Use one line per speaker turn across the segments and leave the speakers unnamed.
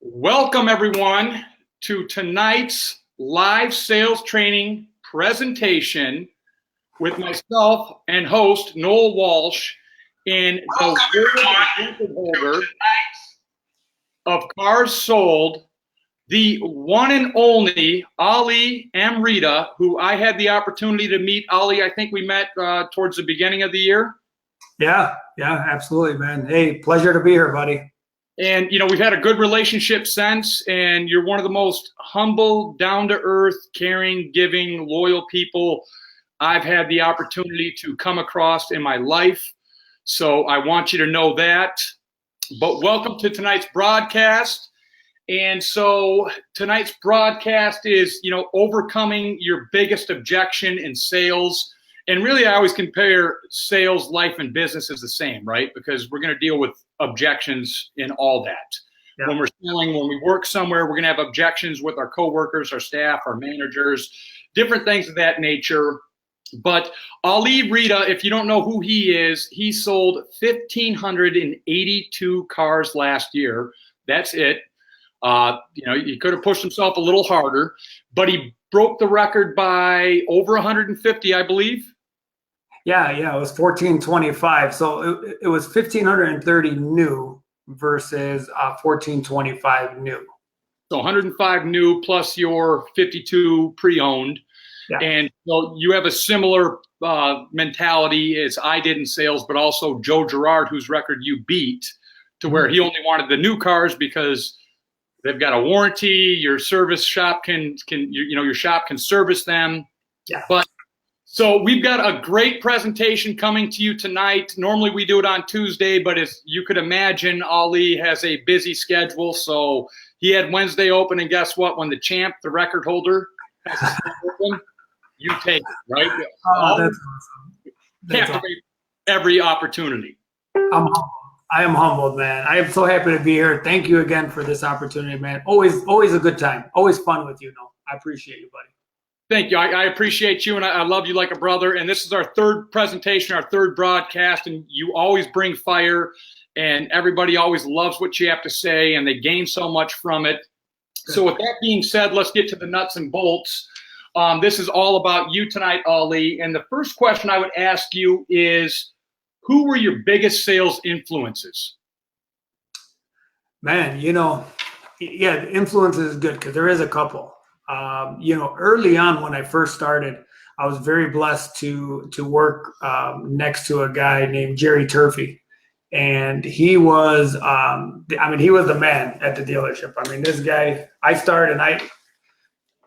Welcome, everyone, to tonight's live sales training presentation with myself and host Noel Walsh in the world record holder of cars sold, the one and only Ali M. Reda, who I had the opportunity to meet. Ali, I think we met towards the beginning of the year.
Yeah, absolutely, man. Hey, pleasure to be here, buddy.
And, we've had a good relationship since, and you're one of the most humble, down-to-earth, caring, giving, loyal people I've had the opportunity to come across in my life. So I want you to know that. But welcome to tonight's broadcast. And so tonight's broadcast is, overcoming your biggest objection in sales. And really, I always compare sales, life, and business as the same, right? Because we're going to deal with objections in all that. Yeah. When we're selling, when we work somewhere, we're going to have objections with our coworkers, our staff, our managers, different things of that nature. But Ali Reda, if you don't know who he is, he sold 1,582 cars last year. That's it. He could have pushed himself a little harder, but he broke the record by over 150, I believe.
Yeah, it was 1,425. So it was 1,530 new versus 1,425 new.
So 105 new plus your 52 pre-owned. Yeah. And so you have a similar mentality as I did in sales, but also Joe Girard, whose record you beat, to where he only wanted the new cars because they've got a warranty. Your service shop your shop can service them. Yeah. But so we've got a great presentation coming to you tonight. Normally we do it on Tuesday, but as you could imagine, Ali has a busy schedule. So he had Wednesday open, and guess what? When the champ, the record holder, has his open, you take it, right?
Oh, that's awesome.
Captivate every opportunity.
I am humbled, man. I am so happy to be here. Thank you again for this opportunity, man. Always a good time. Always fun with you, Noel. I appreciate you, buddy.
Thank you. I appreciate you, and I love you like a brother. And this is our third presentation, our third broadcast, and you always bring fire, and everybody always loves what you have to say, and they gain so much from it. So with that being said, let's get to the nuts and bolts. This is all about you tonight, Ali. And the first question I would ask you is, who were your biggest sales influences?
Man, influence is good because there is a couple. Early on when I first started, I was very blessed to work next to a guy named Jerry Turfey. And he was, he was the man at the dealership. I mean, this guy, I started and I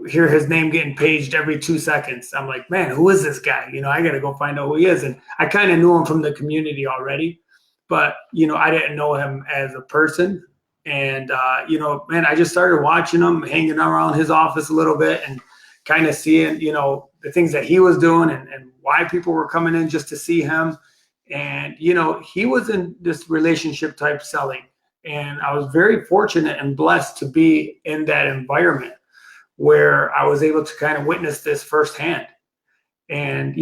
hear his name getting paged every 2 seconds. I'm like, man, who is this guy? I got to go find out who he is. And I kind of knew him from the community already, but, I didn't know him as a person. And, I just started watching him, hanging around his office a little bit and kind of seeing, the things that he was doing and why people were coming in just to see him. And, he was in this relationship type selling. And I was very fortunate and blessed to be in that environment where I was able to kind of witness this firsthand. And,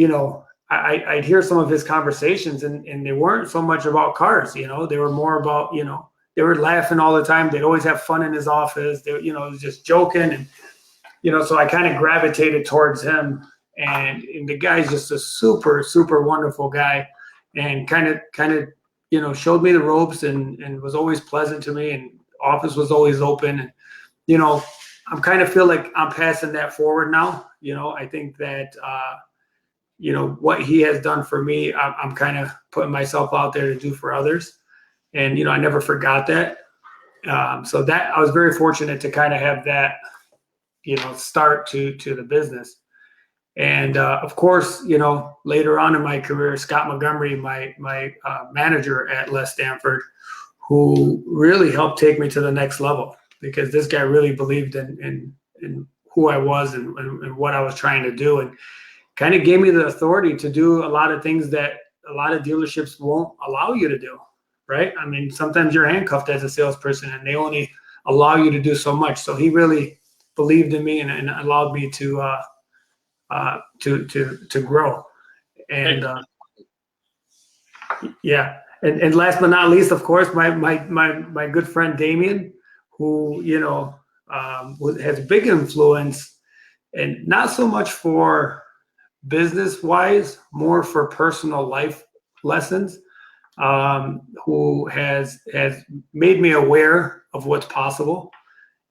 I'd hear some of his conversations and they weren't so much about cars, they were more about, they were laughing all the time. They'd always have fun in his office. They, it was just joking. And, so I kind of gravitated towards him. And the guy's just a super, super wonderful guy and kind of, showed me the ropes and was always pleasant to me. And office was always open. And, I'm kind of feel like I'm passing that forward now. I think that, what he has done for me, I'm kind of putting myself out there to do for others. And, I never forgot that. So that I was very fortunate to kind of have that, start to the business. And, of course, later on in my career, Scott Montgomery, my manager at Les Stanford, who really helped take me to the next level because this guy really believed in who I was and what I was trying to do and kind of gave me the authority to do a lot of things that a lot of dealerships won't allow you to do. Right? I mean, sometimes you're handcuffed as a salesperson and they only allow you to do so much. So he really believed in me and allowed me to grow. And and last but not least, of course, my good friend Damien, who, has a big influence, and not so much for business wise, more for personal life lessons, who has made me aware of what's possible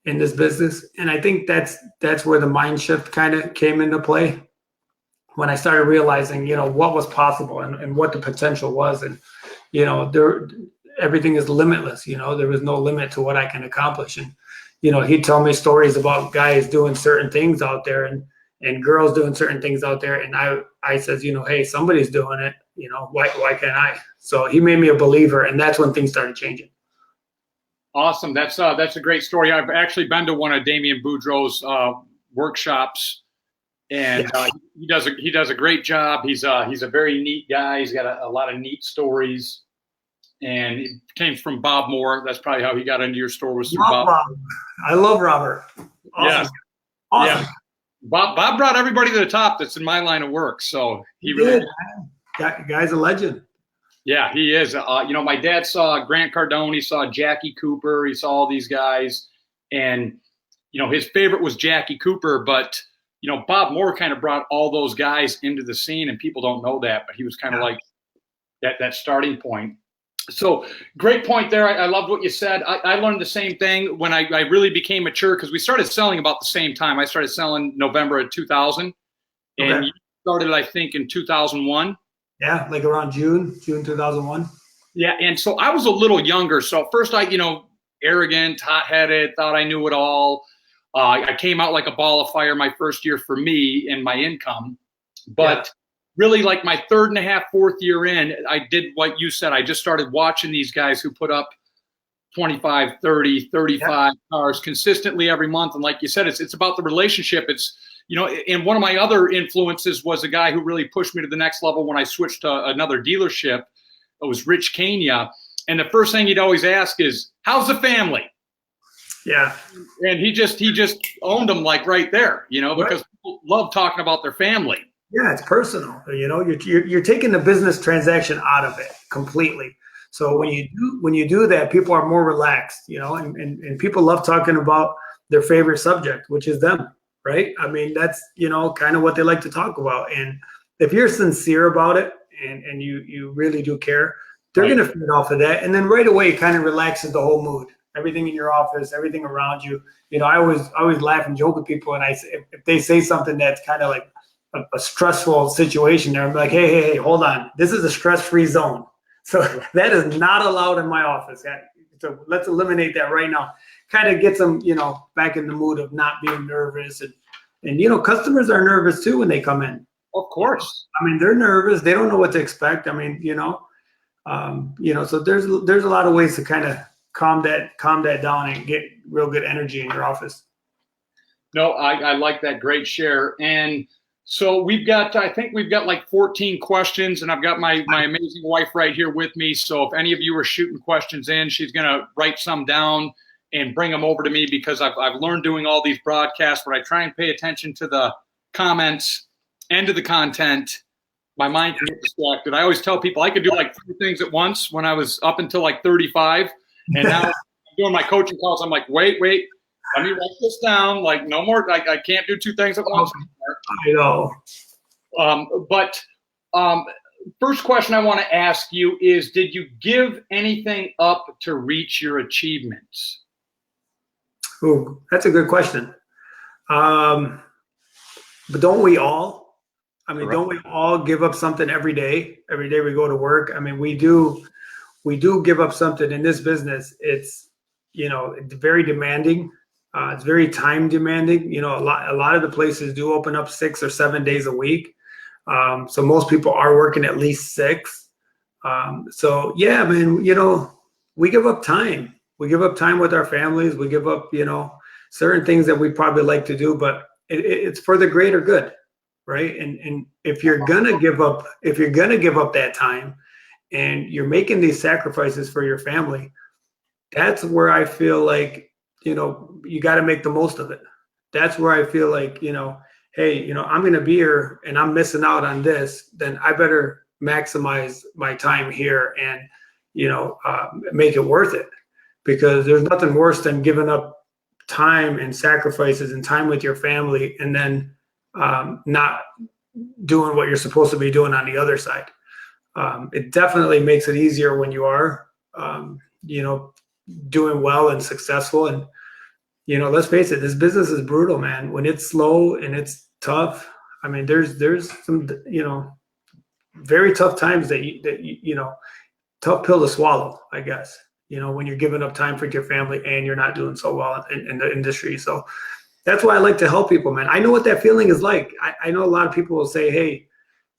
in this business. And I think that's where the mind shift kind of came into play, when I started realizing, what was possible, and what the potential was. And, everything is limitless. There was no limit to what I can accomplish. And, he'd tell me stories about guys doing certain things out there, and girls doing certain things out there. And I says, hey, somebody's doing it. Why can't I? So he made me a believer, and that's when things started changing.
Awesome. That's a great story. I've actually been to one of Damian Boudreaux's workshops, and he does a great job. He's a very neat guy. He's got a lot of neat stories, and it came from Bob Moore. That's probably how he got into your store, was through Bob.
I love Robert. Awesome.
Yeah.
Awesome.
Yeah. Bob brought everybody to the top that's in my line of work. So he really did.
Guy's a legend.
Yeah, he is. My dad saw Grant Cardone. He saw Jackie Cooper. He saw all these guys. And, his favorite was Jackie Cooper. But, Bob Moore kind of brought all those guys into the scene, and people don't know that. But he was kind of like that starting point. So great point there. I loved what you said. I learned the same thing when I really became mature, because we started selling about the same time. I started selling November of 2000. And you started, I think, in 2001.
Yeah, like around June 2001.
Yeah, and so I was a little younger. So first I, arrogant, hot-headed, thought I knew it all. I came out like a ball of fire my first year for me and my income. But really, like my third and a half, fourth year in, I did what you said. I just started watching these guys who put up 25, 30, 35 cars consistently every month. And like you said, it's about the relationship. It's, and one of my other influences was a guy who really pushed me to the next level when I switched to another dealership. It was Rich Kenya. And the first thing he'd always ask is, how's the family?
Yeah.
And he just owned them like right there, because people love talking about their family.
Yeah, it's personal. You're taking the business transaction out of it completely. So when you do that, people are more relaxed, and people love talking about their favorite subject, which is them. Right? I mean, that's, kind of what they like to talk about. And if you're sincere about it, and you really do care, they're going to feed off of that. And then right away, it kind of relaxes the whole mood. Everything in your office, everything around you. I always laugh and joke with people. And if they say something that's kind of like a stressful situation, I'm like, hey, hold on. This is a stress-free zone. So that is not allowed in my office. So let's eliminate that right now. Kind of gets them, back in the mood of not being nervous. And customers are nervous too when they come in.
Of course.
I mean, they're nervous. They don't know what to expect. I mean, so there's a lot of ways to kind of calm that down and get real good energy in your office.
No, I like that. Great share. And so I think we've got like 14 questions, and I've got my amazing wife right here with me. So if any of you are shooting questions in, she's going to write some down and bring them over to me, because I've learned doing all these broadcasts where I try and pay attention to the comments and to the content. My mind can get distracted. I always tell people I could do like 3 things at once when I was up until like 35. And now I'm doing my coaching calls. I'm like, wait, let me write this down. Like, no more. I can't do 2 things at once anymore.
I know.
But first question I want to ask you is, did you give anything up to reach your achievements?
Ooh, that's a good question. But don't we all? I mean, don't we all give up something every day? Every day we go to work. I mean, we do give up something in this business. It's, it's very demanding. It's very time demanding. A lot of the places do open up 6 or 7 days a week. So most people are working at least 6. So yeah, I mean, we give up time. We give up time with our families. We give up, certain things that we probably like to do, but it's for the greater good, right? And if you're gonna give up that time, and you're making these sacrifices for your family, that's where I feel like, you got to make the most of it. That's where I feel like, hey, I'm going to be here and I'm missing out on this, then I better maximize my time here and, make it worth it. because there's nothing worse than giving up time and sacrifices and time with your family and then not doing what you're supposed to be doing on the other side. It definitely makes it easier when you are, doing well and successful. And, let's face it, this business is brutal, man. When it's slow and it's tough, I mean, there's some, very tough times that tough pill to swallow, I guess, when you're giving up time for your family and you're not doing so well in the industry. So that's why I like to help people, man. I know what that feeling is like. I know a lot of people will say, hey,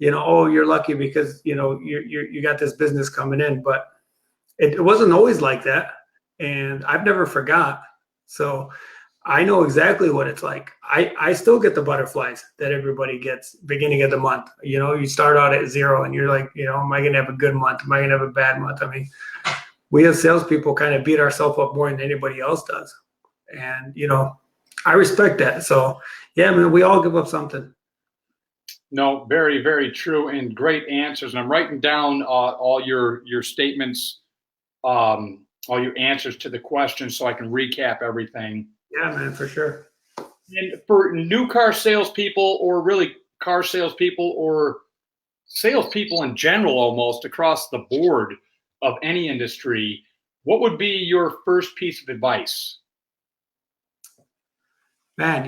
oh, you're lucky because, you got this business coming in, but it wasn't always like that. And I've never forgot. So I know exactly what it's like. I still get the butterflies that everybody gets beginning of the month. You start out at 0 and you're like, am I going to have a good month? Am I going to have a bad month? I mean, we as salespeople kind of beat ourselves up more than anybody else does. And, I respect that. So yeah, man, we all give up something.
No, very, very true, and great answers. And I'm writing down all your statements, all your answers to the questions, so I can recap everything.
Yeah, man, for sure.
And for new car salespeople, or really car salespeople, or salespeople in general, almost across the board of any industry, what would be your first piece of advice?
Man,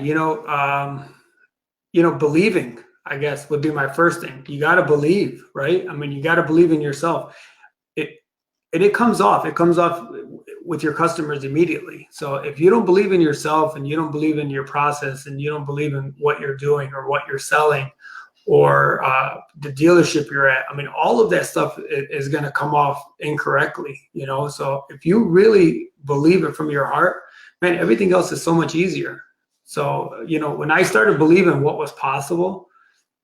believing, I guess, would be my first thing. You got to believe, right? I mean, you got to believe in yourself. It comes off. It comes off with your customers immediately. So if you don't believe in yourself and you don't believe in your process and you don't believe in what you're doing or what you're selling or the dealership you're at, I mean, all of that stuff is going to come off incorrectly, So if you really believe it from your heart, man, everything else is so much easier. So, when I started believing what was possible,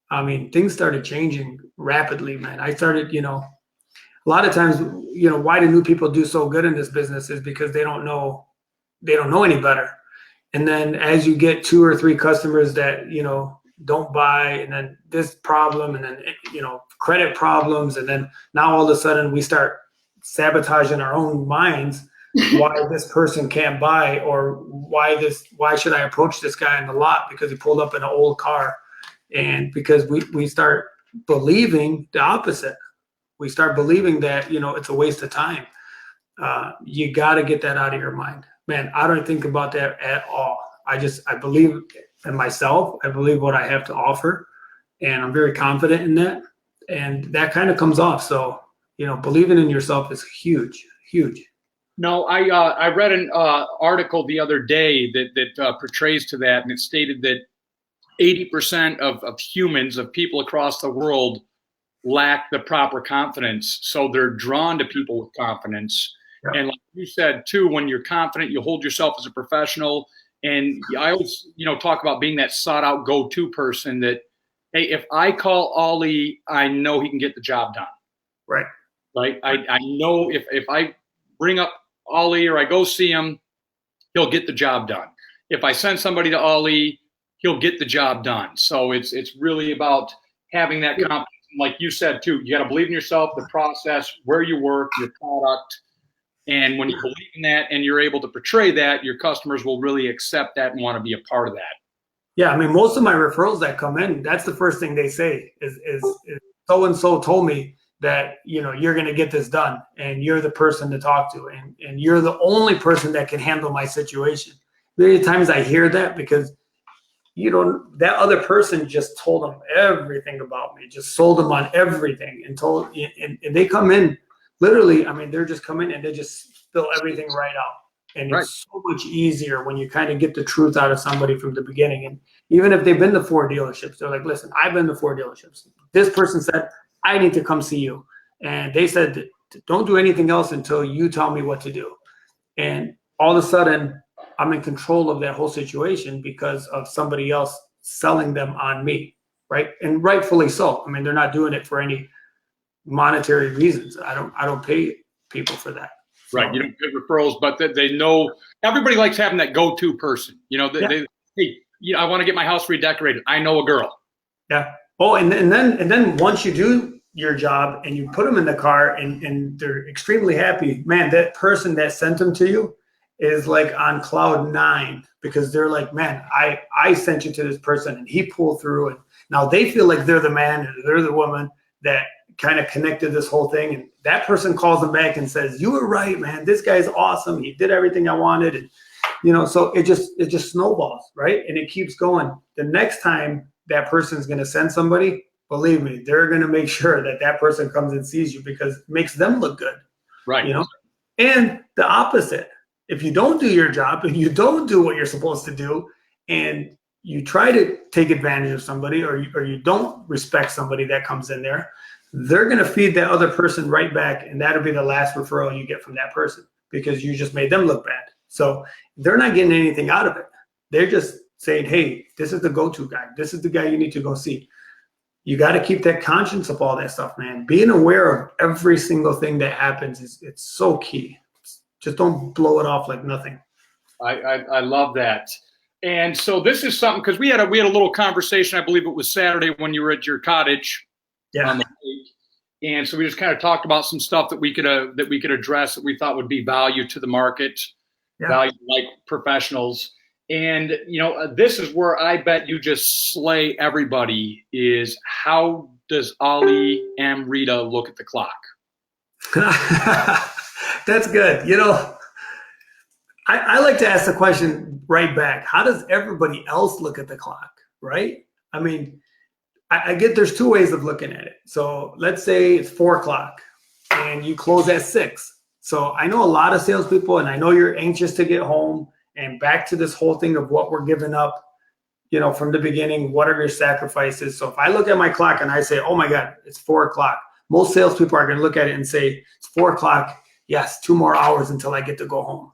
I mean, things started changing rapidly, man. I started, a lot of times, why do new people do so good in this business is because they don't know any better. And then as you get 2 or 3 customers that, don't buy, and then this problem, and then, credit problems. And then now all of a sudden we start sabotaging our own minds. Why this person can't buy, or why should I approach this guy in the lot because he pulled up in an old car. And because we start believing the opposite. We start believing that, it's a waste of time. You got to get that out of your mind, man. I don't think about that at all. I believe in myself. I believe what I have to offer, and I'm very confident in that. And that kind of comes off. So, believing in yourself is huge, huge.
No, I read an article the other day that portrays to that, and it stated that 80% of humans, of people across the world, lack the proper confidence. So they're drawn to people with confidence. Yeah. And like you said, too, when you're confident, you hold yourself as a professional. And I always, talk about being that sought-out go-to person that, hey, if I call Ollie, I know he can get the job done.
Right.
Right. I know if I bring up Ollie or I go see him, he'll get the job done. If I send somebody to Ollie, he'll get the job done. So it's really about having that confidence. Like you said, too, you got to believe in yourself, the process, where you work, your product. And when you believe in that and you're able to portray that, your customers will really accept that and want to be a part of that.
Yeah, I mean, most of my referrals that come in, that's the first thing they say is so-and-so told me that, you're going to get this done and you're the person to talk to and you're the only person that can handle my situation. Many times I hear that because, that other person just told them everything about me, just sold them on everything and they come in literally, I mean, they're just coming and they just spill everything right out. And right. It's so much easier when you kind of get the truth out of somebody from the beginning. And even if they've been to 4 dealerships, they're like, listen, I've been to 4 dealerships. This person said, I need to come see you. And they said, don't do anything else until you tell me what to do. And all of a sudden, I'm in control of that whole situation because of somebody else selling them on me, right? And rightfully so. I mean, they're not doing it for any monetary reasons. I don't pay people for that. So,
right. You don't get referrals, but they know everybody likes having that go-to person. Hey, I want to get my house redecorated. I know a girl.
Yeah. Oh, and then once you do your job and you put them in the car and they're extremely happy, man, that person that sent them to you is like on cloud 9 because they're like, man, I sent you to this person and he pulled through, and now they feel like they're the man and they're the woman that kind of connected this whole thing. And that person calls them back and says, you were right, man, this guy's awesome, he did everything I wanted. And so it just snowballs, right? And it keeps going. The next time that person's going to send somebody, believe me, they're going to make sure that that person comes and sees you because it makes them look good,
right?
And the opposite, if you don't do your job and you don't do what you're supposed to do, and you try to take advantage of somebody, or you don't respect somebody that comes in there, they're going to feed that other person right back, and that'll be the last referral you get from that person because you just made them look bad. So they're not getting anything out of it. They're just saying, hey, this is the go-to guy. This is the guy you need to go see. You got to keep that conscience of all that stuff, man. Being aware of every single thing that happens it's so key. Just don't blow it off like nothing.
I love that. And so this is something, because we had a little conversation, I believe it was Saturday when you were at your cottage.
Yeah.
And so we just kind of talked about some stuff that we could address that we thought would be value to the market, value like professionals. And, this is where I bet you just slay everybody is, how does Ali and Reda look at the clock?
That's good. I like to ask the question right back. How does everybody else look at the clock, right? I mean, I get there's two ways of looking at it. So let's say it's 4 o'clock and you close at 6. So I know a lot of salespeople, and I know you're anxious to get home and back to this whole thing of what we're giving up, from the beginning. What are your sacrifices? So if I look at my clock and I say, oh my God, it's 4 o'clock. Most salespeople are going to look at it and say, it's 4 o'clock. Yes, 2 more hours until I get to go home.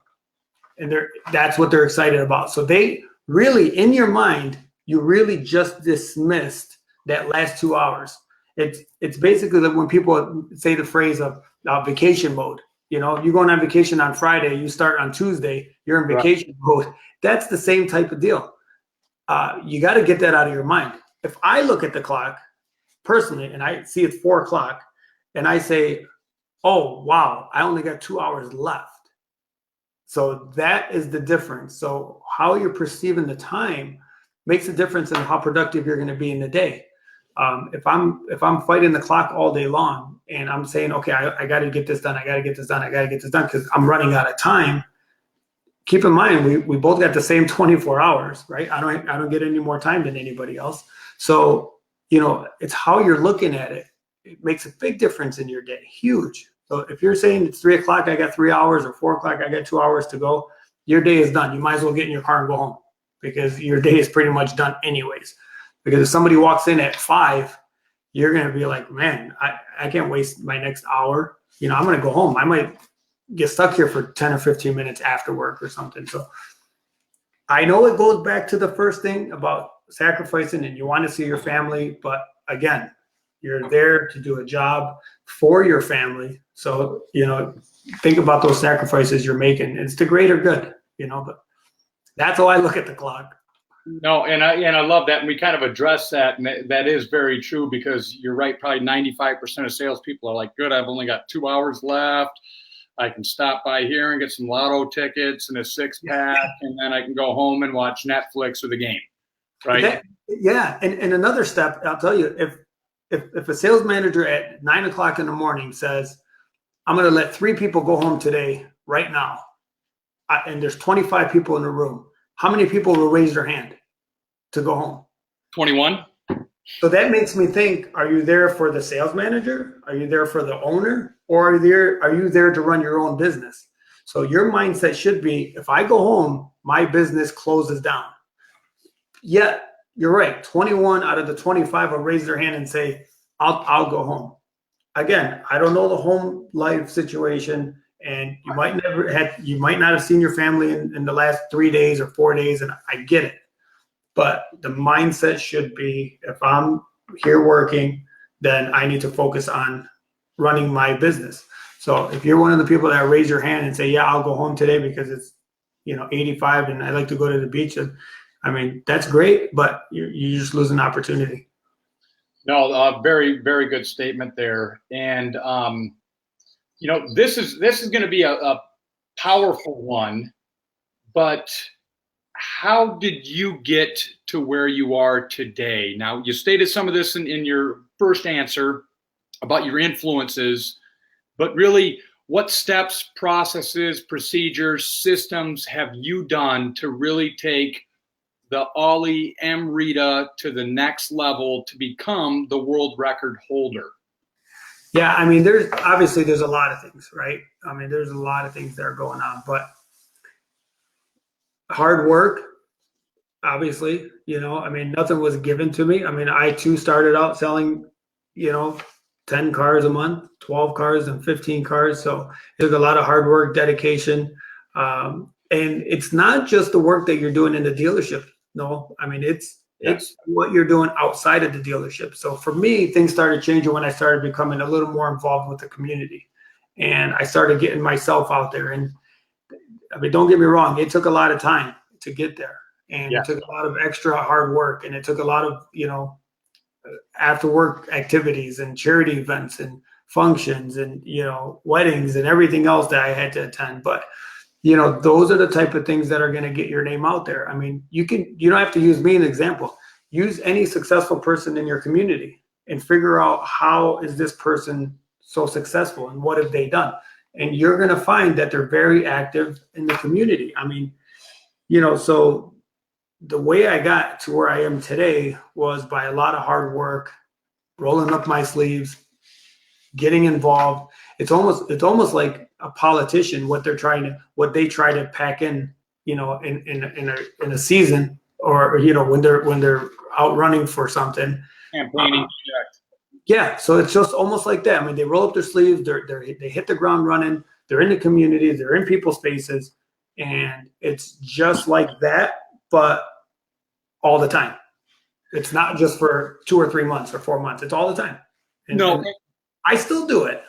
And that's what they're excited about. So they really, in your mind, you really just dismissed that last 2 hours. It's basically like when people say the phrase of vacation mode. You're going on vacation on Friday, you start on Tuesday, you're in vacation mode. That's the same type of deal. You got to get that out of your mind. If I look at the clock personally and I see it's 4 o'clock and I say, oh, wow, I only got 2 hours left. So that is the difference. So how you're perceiving the time makes a difference in how productive you're going to be in the day. If I'm fighting the clock all day long and I'm saying, okay, I got to get this done, I got to get this done because I'm running out of time. Keep in mind, we both got the same 24 hours, right? I don't get any more time than anybody else. So, it's how you're looking at it. It makes a big difference in your day, huge. So if you're saying it's 3 o'clock, I got 3 hours, or 4 o'clock, I got 2 hours to go, your day is done. You might as well get in your car and go home because your day is pretty much done anyways. Because if somebody walks in at 5, you're going to be like, man, I can't waste my next hour. I'm going to go home. I might get stuck here for 10 or 15 minutes after work or something. So I know it goes back to the first thing about sacrificing and you want to see your family. But again, you're there to do a job for your family. So, think about those sacrifices you're making. It's the greater good, but that's how I look at the clock.
No, and I love that. And we kind of address that. And that is very true because you're right. Probably 95% of salespeople are like, good, I've only got 2 hours left. I can stop by here and get some lotto tickets and a 6-pack, and then I can go home and watch Netflix or the game. Right.
And another step, I'll tell you, if a sales manager at 9 o'clock in the morning says, I'm going to let 3 people go home today, right now, and there's 25 people in the room, how many people will raise their hand to go home?
21.
So that makes me think, are you there for the sales manager? Are you there for the owner? Or are you there to run your own business? So your mindset should be, if I go home, my business closes down. Yet, you're right, 21 out of the 25 will raise their hand and say, I'll go home. Again, I don't know the home life situation, and you might not have seen your family in the last 3 days or 4 days, and I get it. But the mindset should be, if I'm here working, then I need to focus on running my business. So if you're one of the people that raise your hand and say, yeah, I'll go home today because it's 85 and I like to go to the beach, I mean, that's great, but you just lose an opportunity.
No, very, very good statement there. And, this is going to be a powerful one, but how did you get to where you are today? Now, you stated some of this in your first answer about your influences, but really, what steps, processes, procedures, systems have you done to really take the Ollie M. Reda to the next level to become the world record holder?
Yeah, I mean, there's a lot of things, right? I mean, there's a lot of things that are going on, but hard work, obviously, I mean, nothing was given to me. I mean, I too started out selling, 10 cars a month, 12 cars and 15 cars. So it took a lot of hard work, dedication. And it's not just the work that you're doing in the dealership. No, I mean, it's what you're doing outside of the dealership. So for me, things started changing when I started becoming a little more involved with the community, and I started getting myself out there. And I mean, don't get me wrong, it took a lot of time to get there, and it took a lot of extra hard work, and it took a lot of, after work activities and charity events and functions and, weddings and everything else that I had to attend. But those are the type of things that are going to get your name out there. I mean, you don't have to use me as an example. Use any successful person in your community and figure out, how is this person so successful and what have they done? And you're going to find that they're very active in the community. I mean, so the way I got to where I am today was by a lot of hard work, rolling up my sleeves, getting involved. It's almost like a politician, what they try to pack in, in a season, or when they're out running for something.
Campaigning.
Yeah, so it's just almost like that. I mean, they roll up their sleeves, they hit the ground running, they're in the community, they're in people's faces, and it's just like that, but all the time. It's not just for 2 or 3 months or 4 months. It's all the time. And I still do it.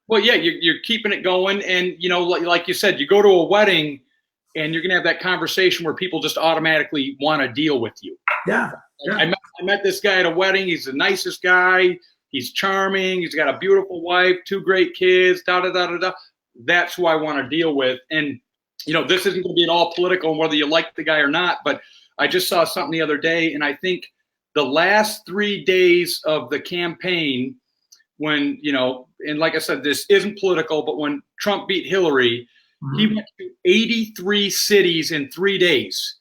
Well, yeah, you're keeping it going. And, like you said, you go to a wedding and you're going to have that conversation where people just automatically want to deal with you.
Yeah.
I met this guy at a wedding. He's the nicest guy. He's charming. He's got a beautiful wife, 2 great kids, da-da-da-da-da. That's who I want to deal with. And, this isn't going to be at all political and whether you like the guy or not, but I just saw something the other day, and I think the last 3 days of the campaign, when, and like I said, this isn't political, but when Trump beat Hillary, he went to 83 cities in 3 days.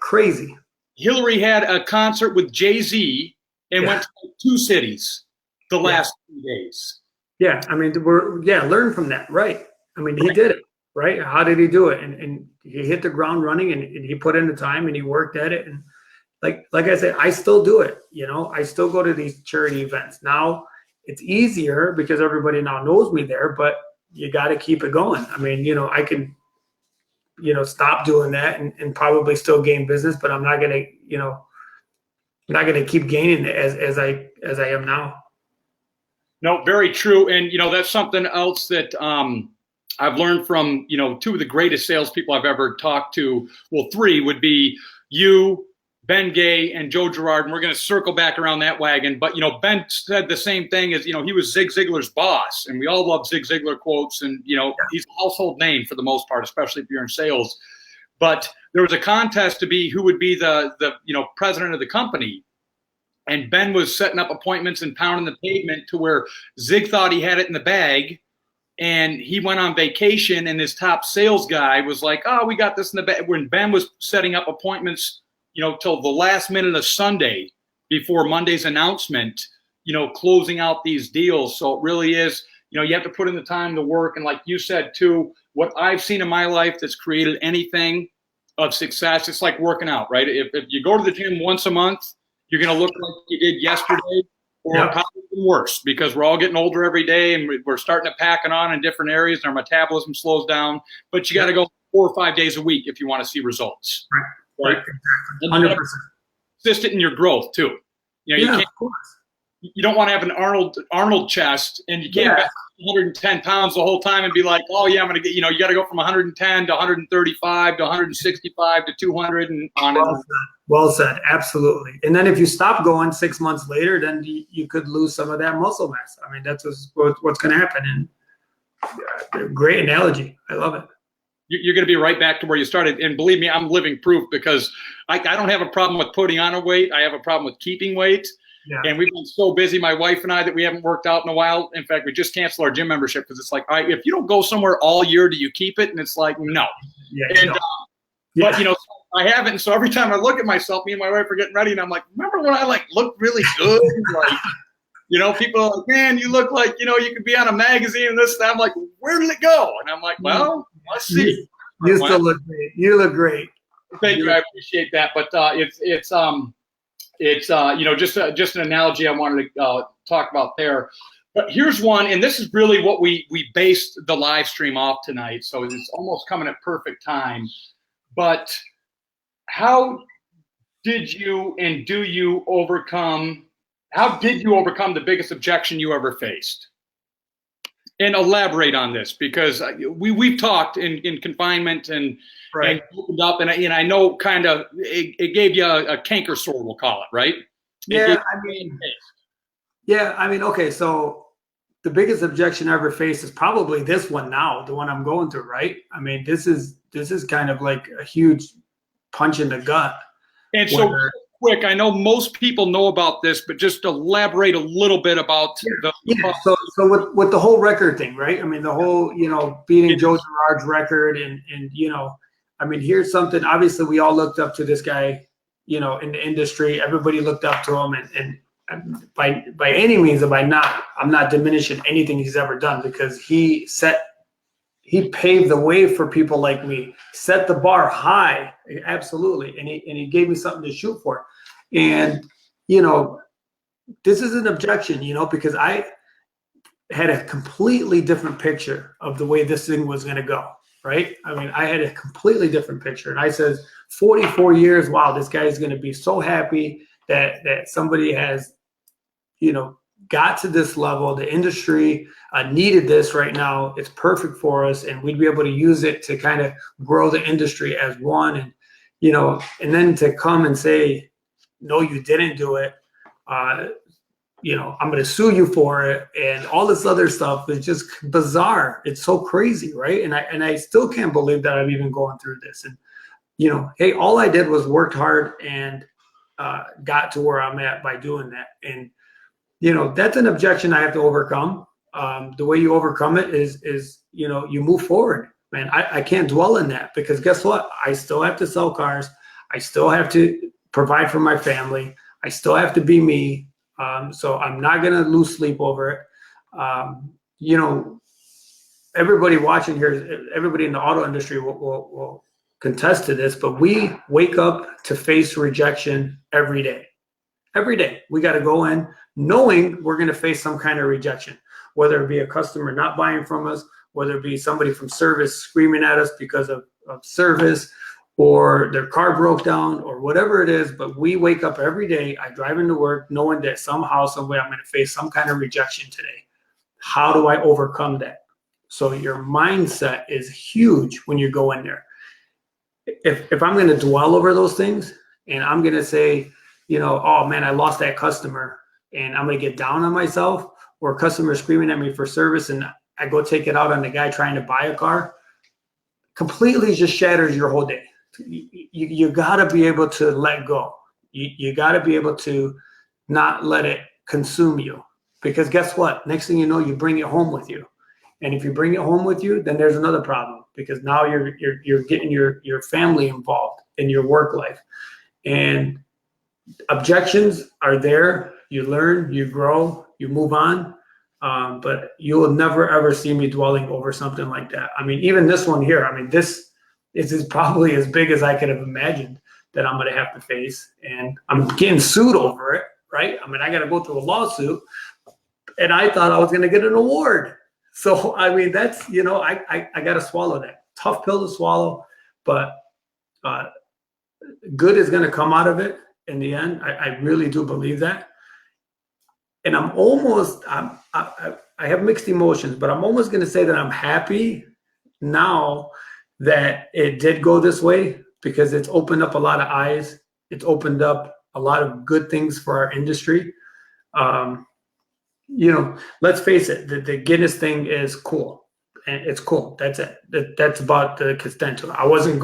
Crazy.
Hillary had a concert with Jay-Z and went to 2 cities the last 3 days.
Yeah, I mean, learn from that, right? I mean, he did it, right? How did he do it? And he hit the ground running, and he put in the time, and he worked at it. And like I said, I still do it. I still go to these charity events. Now it's easier because everybody now knows me there, but you got to keep it going. I mean, I can, stop doing that and probably still gain business, but I'm not going to, keep gaining it as I am now.
No, very true. And, that's something else that I've learned from, 2 of the greatest salespeople I've ever talked to. Well, 3 would be you, Ben Gay, and Joe Girard, and we're going to circle back around that wagon. But, Ben said the same thing as, he was Zig Ziglar's boss, and we all love Zig Ziglar quotes, and, he's a household name for the most part, especially if you're in sales. But there was a contest to be who would be the president of the company. And Ben was setting up appointments and pounding the pavement to where Zig thought he had it in the bag. And he went on vacation, and his top sales guy was like, "Oh, we got this in the bag." When Ben was setting up appointments, till the last minute of Sunday before Monday's announcement, closing out these deals. So it really is, you have to put in the time, the work. And like you said, too, what I've seen in my life that's created anything of success, it's like working out, right? If you go to the gym once a month, you're going to look like you did yesterday, or probably worse, because we're all getting older every day, and we're starting to pack it on in different areas, and our metabolism slows down. But you got to go 4 or 5 days a week if you want to see results. Right?
Exactly. 100%.
Consistent in your growth too. You you don't want to have an Arnold chest, and you can't bench 110 pounds the whole time and be like, oh yeah, I'm gonna get, you got to go from 110 to 135 to 165 to 200 and on.
Well said. Absolutely. And then if you stop going 6 months later, then you could lose some of that muscle mass. I mean, that's what's going to happen. And great analogy. I love it.
You're going to be right back to where you started. And believe me, I'm living proof, because I don't have a problem with putting on a weight. I have a problem with keeping weight. Yeah. And we've been so busy, my wife and I, that we haven't worked out in a while. In fact, we just canceled our gym membership because it's like, all right, if you don't go somewhere all year, do you keep it? And it's like, no. Yeah, and, but, I haven't. And so every time I look at myself, me and my wife are getting ready, and I'm like, remember when I looked really good? People are like, man, you look like, you could be on a magazine and this and that. I'm like, where did it go? And I'm like, well, let's see.
You still look great. You look great.
Thank you. I appreciate that. But it's just an analogy I wanted to talk about there. But here's one, and this is really what we based the live stream off tonight. So it's almost coming at perfect time. But how did you overcome the biggest objection you ever faced? And elaborate on this, because we've talked in confinement and opened up, and I know kind of it gave you a canker sore, we'll call it, right?
Yeah, I mean, okay, so the biggest objection I ever faced is probably this one now, the one I'm going through, right? I mean, this is kind of like a huge punch in the gut.
And so quick, I know most people know about this, but just elaborate a little bit about
So with the whole record thing, right? I mean, the whole, beating Joe Girard's record and I mean, here's something, obviously we all looked up to this guy, in the industry. Everybody looked up to him, and by any means, I'm not diminishing anything he's ever done, because he paved the way for people like me, set the bar high, absolutely, and he gave me something to shoot for. And this is an objection, because I had a completely different picture of the way this thing was going to go, right? I mean, I had a completely different picture, and I said, 44 years, wow, this guy is going to be so happy that somebody has, got to this level. The industry needed this right now. It's perfect for us, and we'd be able to use it to kind of grow the industry as one. And and then to come and say, no, you didn't do it. I'm going to sue you for it, and all this other stuff is just bizarre. It's so crazy, right? And I still can't believe that I'm even going through this. And hey, all I did was worked hard and got to where I'm at by doing that. And that's an objection I have to overcome. The way you overcome it is you move forward, man. I can't dwell in that, because guess what? I still have to sell cars. I still have to provide for my family. I still have to be me. So I'm not going to lose sleep over it. Everybody watching here, everybody in the auto industry will contest to this, but we wake up to face rejection every day. Every day we got to go in knowing we're going to face some kind of rejection, whether it be a customer not buying from us, whether it be somebody from service screaming at us because of service, or their car broke down, or whatever it is. But we wake up every day. I drive into work knowing that somehow, some way, I'm going to face some kind of rejection today. How do I overcome that? So your mindset is huge when you go in there. If I'm going to dwell over those things, and I'm going to say, oh man, I lost that customer, and I'm going to get down on myself, or a customer screaming at me for service, and I go take it out on the guy trying to buy a car, completely just shatters your whole day. You got to be able to let go. You got to be able to not let it consume you, because guess what? Next thing you know, you bring it home with you. And if you bring it home with you, then there's another problem, because now you're getting your family involved in your work life. And objections are there. You learn, you grow, you move on. But you will never, ever see me dwelling over something like that. I mean, even this one here, I mean, this is probably as big as I could have imagined that I'm going to have to face. And I'm getting sued over it, right? I mean, I got to go through a lawsuit, and I thought I was going to get an award. So, I mean, that's, I got to swallow that. Tough pill to swallow, but good is going to come out of it in the end. I really do believe that. and I have mixed emotions, but I'm almost going to say that I'm happy now that it did go this way, because it's opened up a lot of eyes. It's opened up a lot of good things for our industry. Let's face it, the Guinness thing is cool. And it's cool. That's it. That's about the extent of it. I wasn't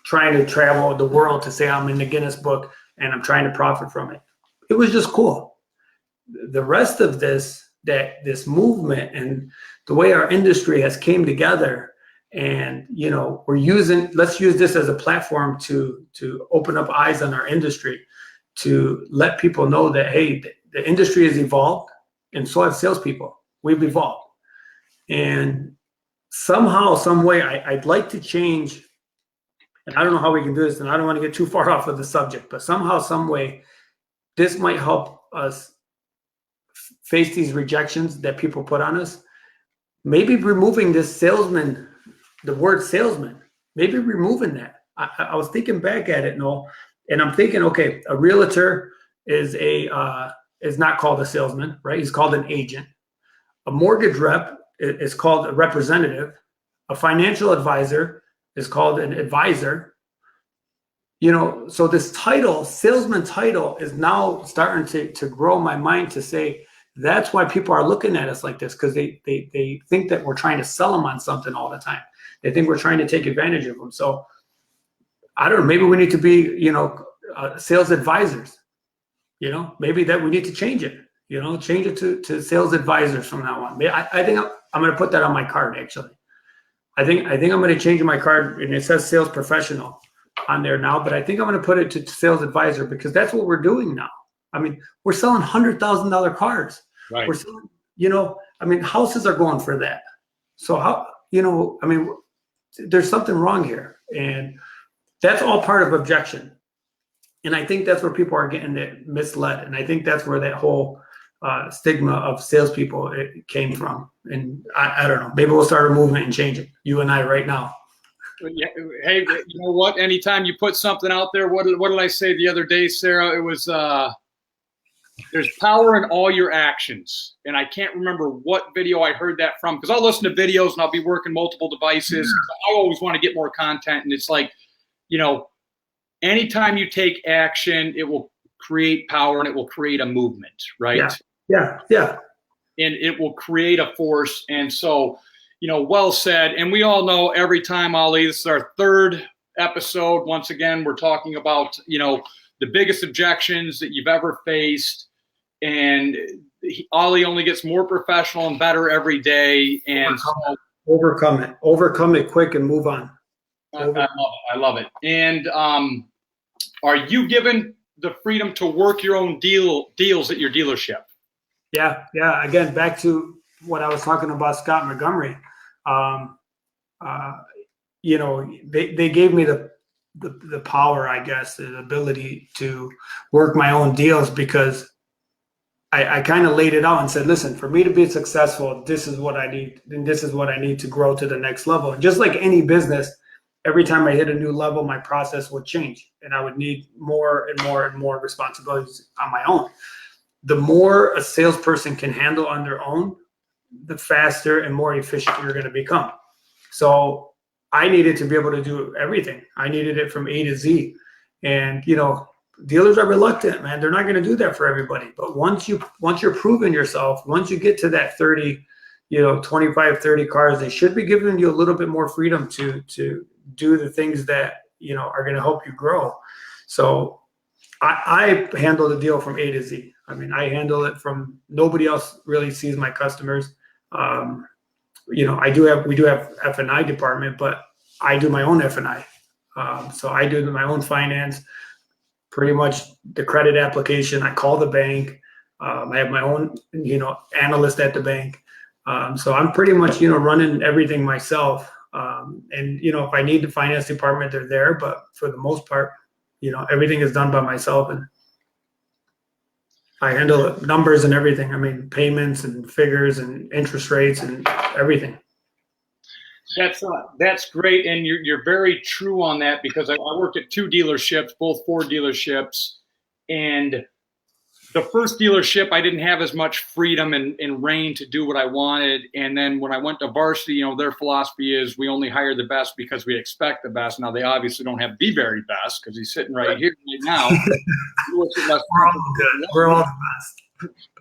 trying to travel the world to say I'm in the Guinness book and I'm trying to profit from it. It was just cool. The rest of this movement and the way our industry has came together, and let's use this as a platform to open up eyes on our industry, to let people know that, hey, the industry has evolved, and so have salespeople. We've evolved, and somehow, some way, I'd like to change. And I don't know how we can do this, and I don't want to get too far off of the subject, but somehow, some way, this might help us face these rejections that people put on us. Maybe removing this salesman, the word salesman, maybe removing that. I was thinking back at it, Noel, and I'm thinking, okay, a realtor is not called a salesman, right? He's called an agent. A mortgage rep is called a representative. A financial advisor is called an advisor. So this title, salesman title, is now starting to grow my mind to say, that's why people are looking at us like this, because they think that we're trying to sell them on something all the time. They think we're trying to take advantage of them. So I don't know, maybe we need to be, sales advisors. Maybe that we need to change it, change it to sales advisors from now on. I think I'm going to put that on my card, actually. I think I'm going to change my card, and it says sales professional on there now, but I think I'm going to put it to sales advisor, because that's what we're doing now. I mean, we're selling $100,000 cars.
Right.
We're selling, houses are going for that. So how, there's something wrong here, and that's all part of objection. And I think that's where people are getting misled. And I think that's where that whole stigma of salespeople came from. And I don't know, maybe we'll start a movement and change it. You and I right now.
Yeah. Hey, you know what? Anytime you put something out there, what did I say the other day, Sarah? It was, there's power in all your actions. And I can't remember what video I heard that from, because I'll listen to videos and I'll be working multiple devices. I always want to get more content. And it's like, anytime you take action, it will create power, and it will create a movement, right?
Yeah.
And it will create a force. And so, well said. And we all know, every time, Ali, this is our third episode. Once again, we're talking about, the biggest objections that you've ever faced. And Ali only gets more professional and better every day. And overcome it quick and move on. I love it. And are you given the freedom to work your own deals at your dealership?
Yeah. Again, back to what I was talking about, Scott Montgomery. They gave me the power, I guess, the ability to work my own deals, because I kind of laid it out and said, listen, for me to be successful, this is what I need, and this is what I need to grow to the next level. And just like any business, every time I hit a new level, my process would change, and I would need more and more and more responsibilities on my own. The more a salesperson can handle on their own, the faster and more efficient you're going to become. So I needed to be able to do everything. I needed it from A to Z. And, dealers are reluctant, man. They're not going to do that for everybody. But once you're proving yourself, once you get to that 30, 25, 30 cars, they should be giving you a little bit more freedom to do the things that, are going to help you grow. So I handle the deal from A to Z. I mean, I handle it from, nobody else really sees my customers. We do have F&I department, but I do my own F&I. So I do my own finance, pretty much the credit application. I call the bank. I have my own, analyst at the bank. So I'm pretty much, running everything myself. And, if I need the finance department, they're there. But for the most part, everything is done by myself. And I handle numbers and everything. I mean, payments and figures and interest rates and everything.
That's great, and you're very true on that, because I worked at two dealerships, both Ford dealerships, and the first dealership, I didn't have as much freedom and reign to do what I wanted. And then when I went to Varsity, their philosophy is we only hire the best because we expect the best. Now, they obviously don't have the very best because he's sitting right here right now.
We're all good. We're all the best.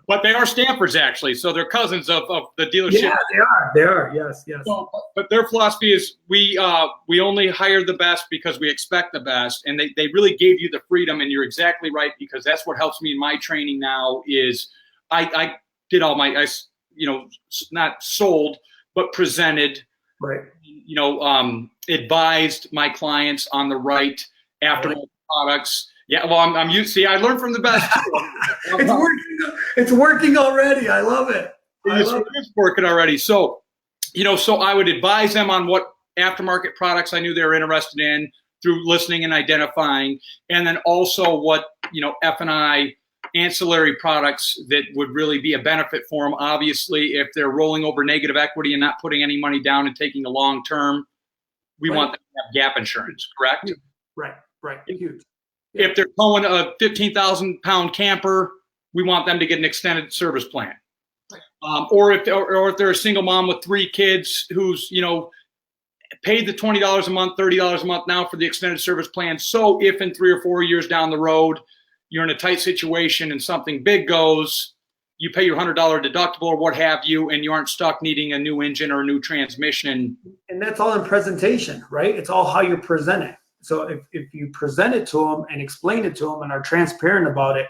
But they are Stampers, actually. So they're cousins of the dealership.
Yeah, they are. They are. Yes, yes.
So, but their philosophy is we only hire the best because we expect the best. And they really gave you the freedom. And you're exactly right, because that's what helps me in my training now is I did all my, not sold, but presented,
right.
Advised my clients on the right aftermarket products. Yeah, well, I'm used. See, I learned from the best.
It's working. It's working already. I love it.
It's working already. So, so I would advise them on what aftermarket products I knew they were interested in through listening and identifying, and then also what F&I ancillary products that would really be a benefit for them. Obviously, if they're rolling over negative equity and not putting any money down and taking a long term, we want them to have gap insurance. Correct?
Right. Right. Huge.
If they're towing a 15,000-pound camper, we want them to get an extended service plan. Or if they're a single mom with 3 kids who's paid the $20 a month, $30 a month now for the extended service plan. So if in 3 or 4 years down the road you're in a tight situation and something big goes, you pay your $100 deductible or what have you, and you aren't stuck needing a new engine or a new transmission.
And that's all in presentation, right? It's all how you present it. So if you present it to them and explain it to them and are transparent about it,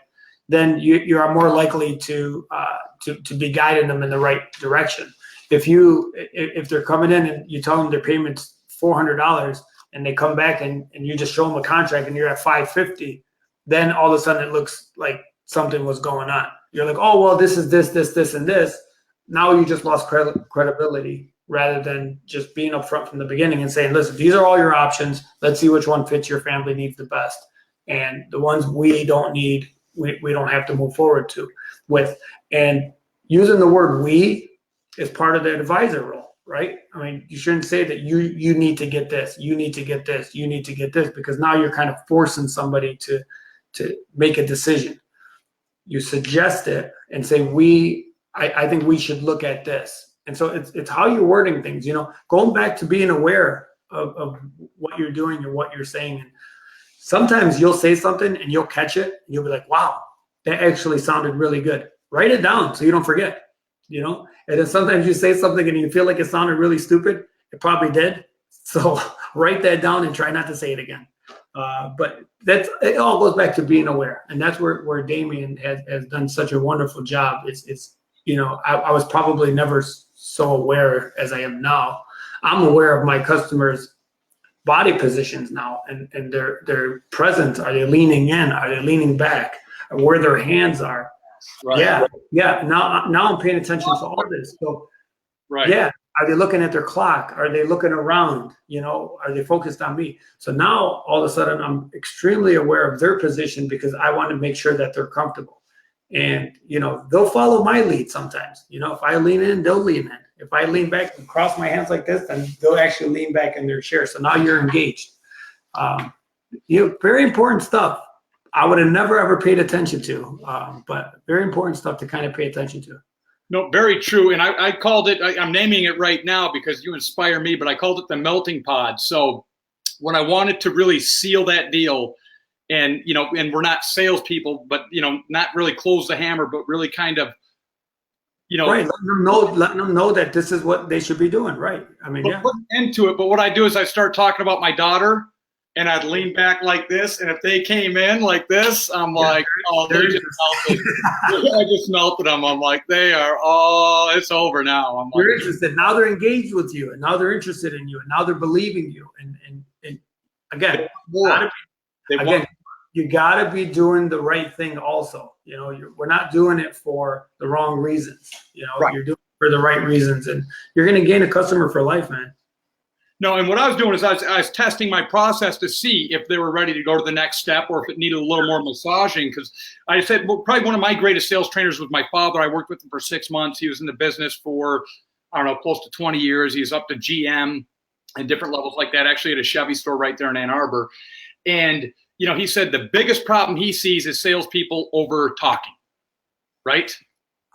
then you are more likely to be guiding them in the right direction. If they're coming in and you tell them their payment's $400 and they come back and you just show them a contract and you're at $550, then all of a sudden it looks like something was going on. You're like, oh, well, this is this, and this. Now you just lost credibility, rather than just being upfront from the beginning and saying, listen, these are all your options. Let's see which one fits your family needs the best. And the ones we don't need, we don't have to move forward with. And using the word we is part of the advisor role, right? I mean, you shouldn't say that you need to get this, you need to get this, you need to get this, because now you're kind of forcing somebody to make a decision. You suggest it and say, I think we should look at this. And so it's how you're wording things, going back to being aware of what you're doing and what you're saying. And sometimes you'll say something and you'll catch it and you'll be like, wow, that actually sounded really good. Write it down so you don't forget, And then sometimes you say something and you feel like it sounded really stupid. It probably did. So write that down and try not to say it again. But it all goes back to being aware. And that's where Damien has done such a wonderful job. I was probably never so aware as I am now. I'm aware of my customers' body positions now and their presence. Are they leaning in? Are they leaning back? Where their hands are. Right. Yeah. Now I'm paying attention to all this. So, right. Yeah. Are they looking at their clock? Are they looking around? Are they focused on me? So now all of a sudden I'm extremely aware of their position because I want to make sure that they're comfortable. And, they'll follow my lead sometimes. If I lean in, they'll lean in. If I lean back and cross my hands like this, then they'll actually lean back in their chair. So now you're engaged. Very important stuff. I would have never, ever paid attention to, but very important stuff to kind of pay attention to.
No, very true. And I called it, I'm naming it right now because you inspire me, but I called it the melting pot. So when I wanted to really seal that deal, and we're not salespeople, but not really close the hammer, but really kind of,
right, letting them know that this is what they should be doing, right? I mean,
put into it. But what I do is I start talking about my daughter, and I'd lean back like this, and if they came in like this, I'm like, oh, they just melted. I just melted them. I'm like, it's over now. I'm
they're interested now. They're engaged with you, and now they're interested in you, and now they're believing you, and again. You got to be doing the right thing also. We're not doing it for the wrong reasons. Right. You're doing it for the right reasons, and you're going to gain a customer for life, man.
No, and what I was doing is I was testing my process to see if they were ready to go to the next step or if it needed a little more massaging. Because I said, probably one of my greatest sales trainers was my father. I worked with him for 6 months. He was in the business for, close to 20 years. He's up to GM and different levels like that, actually at a Chevy store right there in Ann Arbor. And he said the biggest problem he sees is salespeople over talking. right?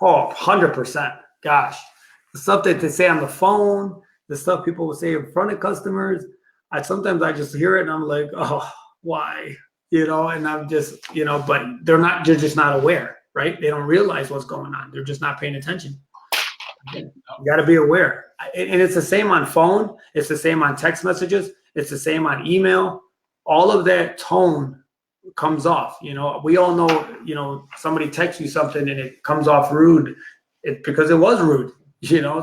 Oh, 100%. Gosh, the stuff that they say on the phone, the stuff people will say in front of customers, sometimes I just hear it and I'm like, oh, why? And I'm just, but they're just not aware, right? They don't realize what's going on. They're just not paying attention. You got to be aware. And it's the same on phone. It's the same on text messages. It's the same on email. All of that tone comes off. We all know, somebody texts you something and it comes off rude, because it was rude.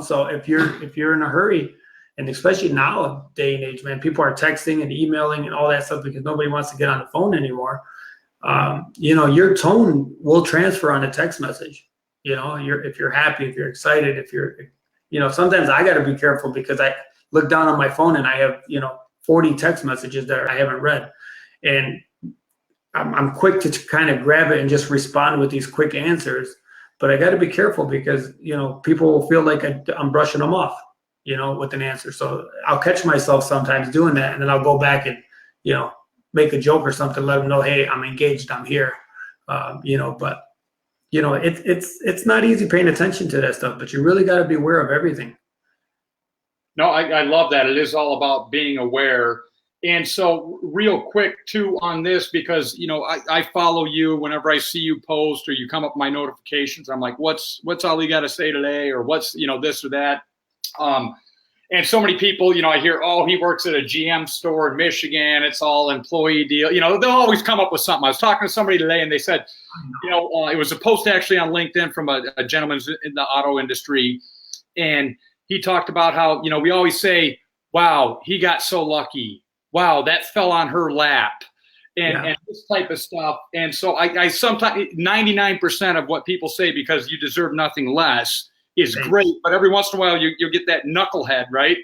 So if you're in a hurry, and especially now day and age, man, people are texting and emailing and all that stuff because nobody wants to get on the phone anymore. Your tone will transfer on a text message. If you're happy, if you're excited, if you're, sometimes I got to be careful because I look down on my phone and I have, 40 text messages that I haven't read. And I'm quick to kind of grab it and just respond with these quick answers. But I got to be careful because, people will feel like I'm brushing them off, with an answer. So I'll catch myself sometimes doing that. And then I'll go back and, make a joke or something, let them know, hey, I'm engaged, I'm here. But it's not easy paying attention to that stuff, but you really got to be aware of everything.
No, I love that. It is all about being aware. And so real quick too on this, because, I follow you whenever I see you post or you come up with my notifications, I'm like, what's all you got to say today? Or what's, this or that. And so many people, I hear, oh, he works at a GM store in Michigan. It's all employee deal. They'll always come up with something. I was talking to somebody today and they said, it was a post actually on LinkedIn from a gentleman in the auto industry. And he talked about how, we always say, wow, he got so lucky. Wow, that fell on her lap. And this type of stuff. And so I sometimes 99% of what people say, because you deserve nothing less, is great, but every once in a while you'll get that knucklehead, right?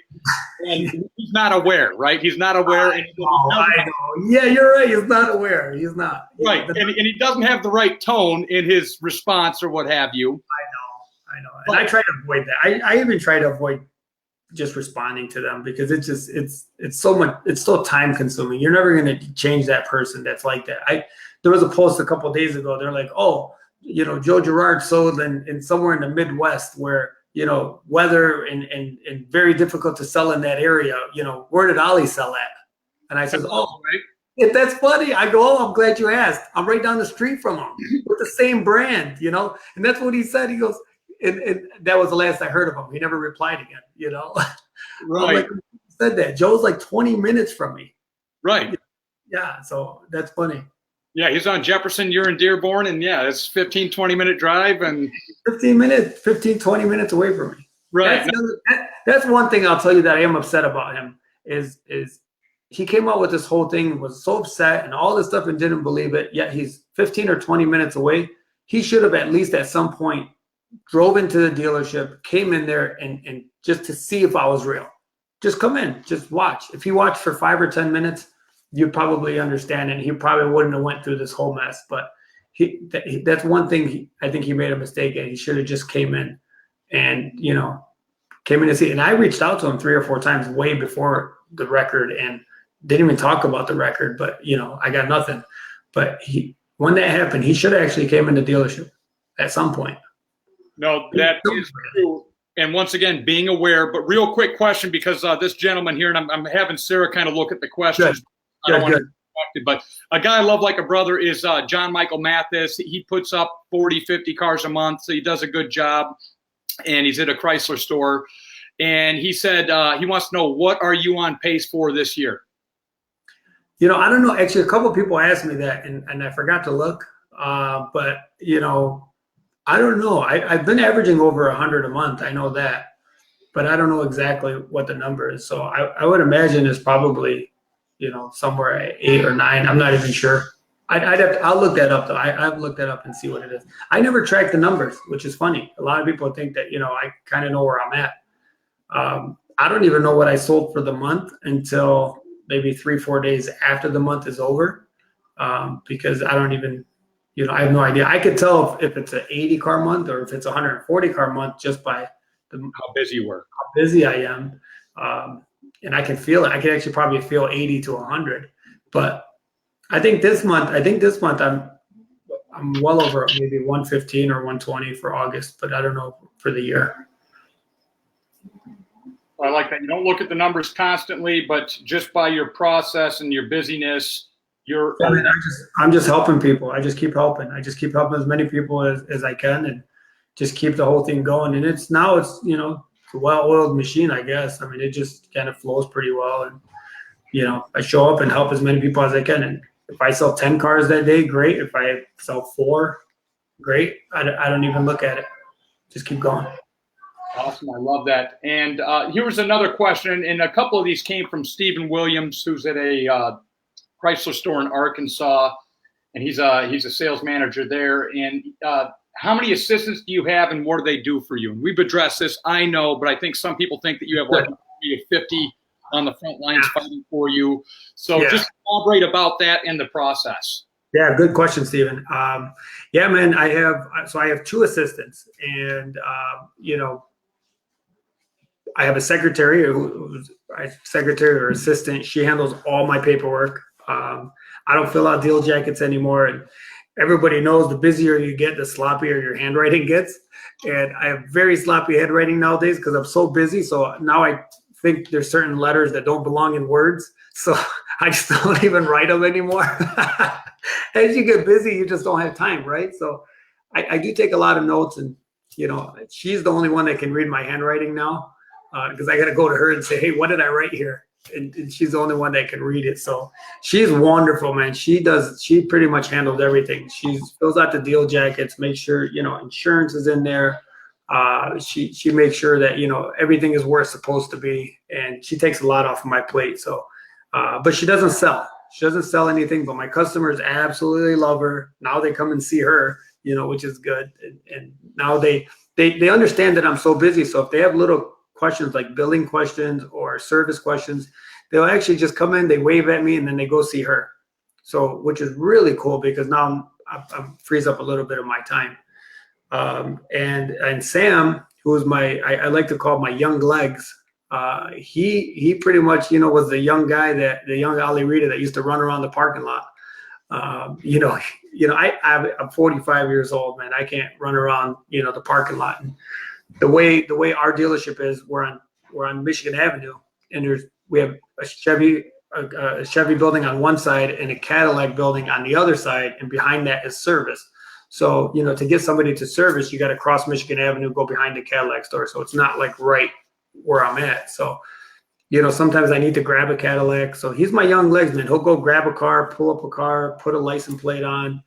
And he's not aware, right? He's not aware.
I know. Yeah, you're right. He's not aware. He's not.
Right, and he doesn't have the right tone in his response or what have you.
I know. And I try to avoid that. I even try to avoid just responding to them because it's so much. It's so time consuming. You're never going to change that person that's like that. There was a post a couple of days ago. They're like, oh, Joe Girard sold in somewhere in the Midwest where, weather and very difficult to sell in that area. Where did Ollie sell at? And I said, oh, right. If that's funny, I go, oh, I'm glad you asked. I'm right down the street from him with the same brand, and that's what he said. He goes, and that was the last I heard of him. He never replied again,
Right.
Like, said that. Joe's like 20 minutes from me.
Right.
Yeah. So that's funny.
Yeah, he's on Jefferson, you're in Dearborn, and it's 15, 20-minute drive. And
15, 20 minutes away from me.
Right.
That's one thing I'll tell you that I am upset about him is he came out with this whole thing, was so upset and all this stuff and didn't believe it, yet he's 15 or 20 minutes away. He should have at least at some point drove into the dealership, came in there and just to see if I was real. Just come in, just watch. If he watched for 5 or 10 minutes, you'd probably understand, and he probably wouldn't have went through this whole mess. But that's one thing I think he made a mistake at. He should have just came in and, came in to see. And I reached out to him 3 or 4 times way before the record and didn't even talk about the record. But, I got nothing. But when that happened, he should have actually came in the dealership at some point.
No, that is true. And once again, being aware. But real quick question, because this gentleman here, and I'm having Sarah kind of look at the questions.
Good.
I don't want to be distracted, but a guy I love like a brother is John Michael Mathis. He puts up 40, 50 cars a month, so he does a good job. And he's at a Chrysler store. And he said he wants to know, what are you on pace for this year?
I don't know. Actually, a couple of people asked me that, and I forgot to look. But, I don't know. I've been averaging over 100 a month. I know that. But I don't know exactly what the number is. So I would imagine it's probably, somewhere at 8 or 9. I'm not even sure. I'll look that up though. I've looked that up and see what it is. I never track the numbers, which is funny. A lot of people think that, I kind of know where I'm at. I don't even know what I sold for the month until maybe 3-4 days after the month is over. Because I don't even, I have no idea. I could tell if it's an 80 car month or if it's a 140 car month just by
how busy you were,
how busy I am. And I can feel it. I can actually probably feel 80 to 100. But I think this month I'm well over maybe 115 or 120 for August, but I don't know for the year.
I like that. You don't look at the numbers constantly, but just by your process and your busyness, you're.
I mean, I'm just helping people. I just keep helping. I just keep helping as many people as I can, and just keep the whole thing going. And it's a well-oiled machine, I guess. I mean, it just kind of flows pretty well. And I show up and help as many people as I can. And if I sell 10 cars that day, great. If I sell 4, great. I don't even look at it. Just keep going.
Awesome. I love that. And here was another question, and a couple of these came from Stephen Williams, who's at a Chrysler store in Arkansas, and he's a sales manager there. And how many assistants do you have, and what do they do for you? And we've addressed this, I know, but I think some people think that you have like 50 on the front lines fighting for you. So just elaborate about that and the process.
Yeah, good question, Stephen. Yeah, man, I have 2 assistants, and I have a secretary who's secretary or assistant. She handles all my paperwork. I don't fill out deal jackets anymore. And everybody knows the busier you get, the sloppier your handwriting gets. And I have very sloppy handwriting nowadays because I'm so busy. So now I think there's certain letters that don't belong in words. So I just don't even write them anymore. As you get busy, you just don't have time, right? So I do take a lot of notes, and she's the only one that can read my handwriting now. Because I got to go to her and say, hey, what did I write here? And she's the only one that can read it. So she's wonderful, man. She pretty much handles everything. She fills out the deal jackets, makes sure, insurance is in there. She makes sure that, everything is where it's supposed to be. And she takes a lot off of my plate. So, but she doesn't sell. She doesn't sell anything, but my customers absolutely love her. Now they come and see her, which is good. And now they understand that I'm so busy. So if they have little questions like billing questions or service questions, they'll actually just come in, they wave at me, and then they go see her. So, which is really cool because now I'm frees up a little bit of my time. And Sam, who is I like to call my young legs. He pretty much, was the young guy the young Ali Reda that used to run around the parking lot. I'm 45 years old, man. I can't run around, the parking lot. And the way our dealership is, we're on Michigan Avenue, and we have a Chevy building on one side and a Cadillac building on the other side, and behind that is service. So to get somebody to service, you got to cross Michigan Avenue, go behind the Cadillac store. So it's not like right where I'm at. So sometimes I need to grab a Cadillac. So he's my young legs, man. He'll go grab a car, pull up a car, put a license plate on.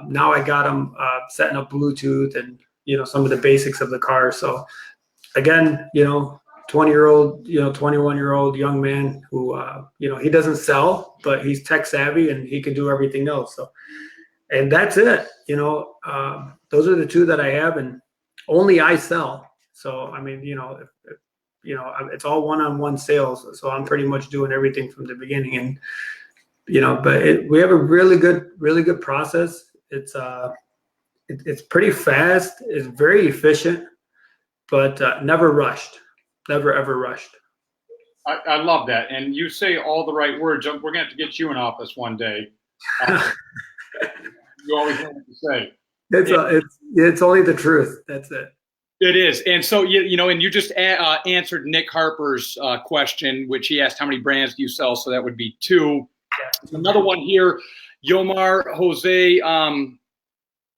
Now I got him setting up Bluetooth and some of the basics of the car. So again, 20-year-old, 21-year-old young man who, he doesn't sell, but he's tech savvy and he can do everything else. So, and that's it. Those are the 2 that I have, and only I sell. So, I mean, it's all one-on-one sales. So I'm pretty much doing everything from the beginning, and, but we have a really good process. It's pretty fast. It's very efficient, but never rushed. Never, ever rushed.
I love that. And you say all the right words. We're going to have to get you in office one day. You always know what to say.
It's only the truth. That's it.
It is. And so, and you just answered Nick Harper's question, which he asked, how many brands do you sell? So that would be 2. Yeah. Another one here, Yomar Jose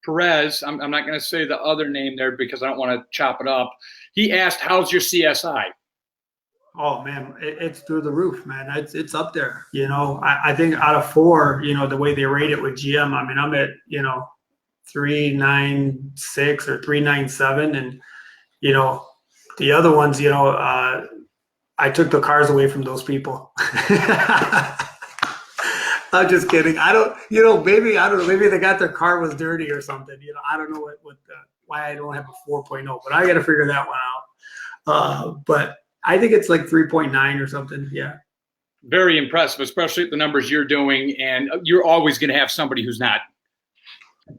Perez, I'm not going to say the other name there because I don't want to chop it up. He asked, how's your CSI?
Oh, man, it's through the roof, man. It's up there. I think out of 4, the way they rate it with GM, I mean, I'm at, 396 or 397. And, the other ones, I took the cars away from those people. I'm just kidding. I don't know. Maybe they got their car was dirty or something. I don't know why I don't have a 4.0, but I got to figure that one out. But I think it's like 3.9 or something. Yeah.
Very impressive, especially at the numbers you're doing. And you're always going to have somebody who's not.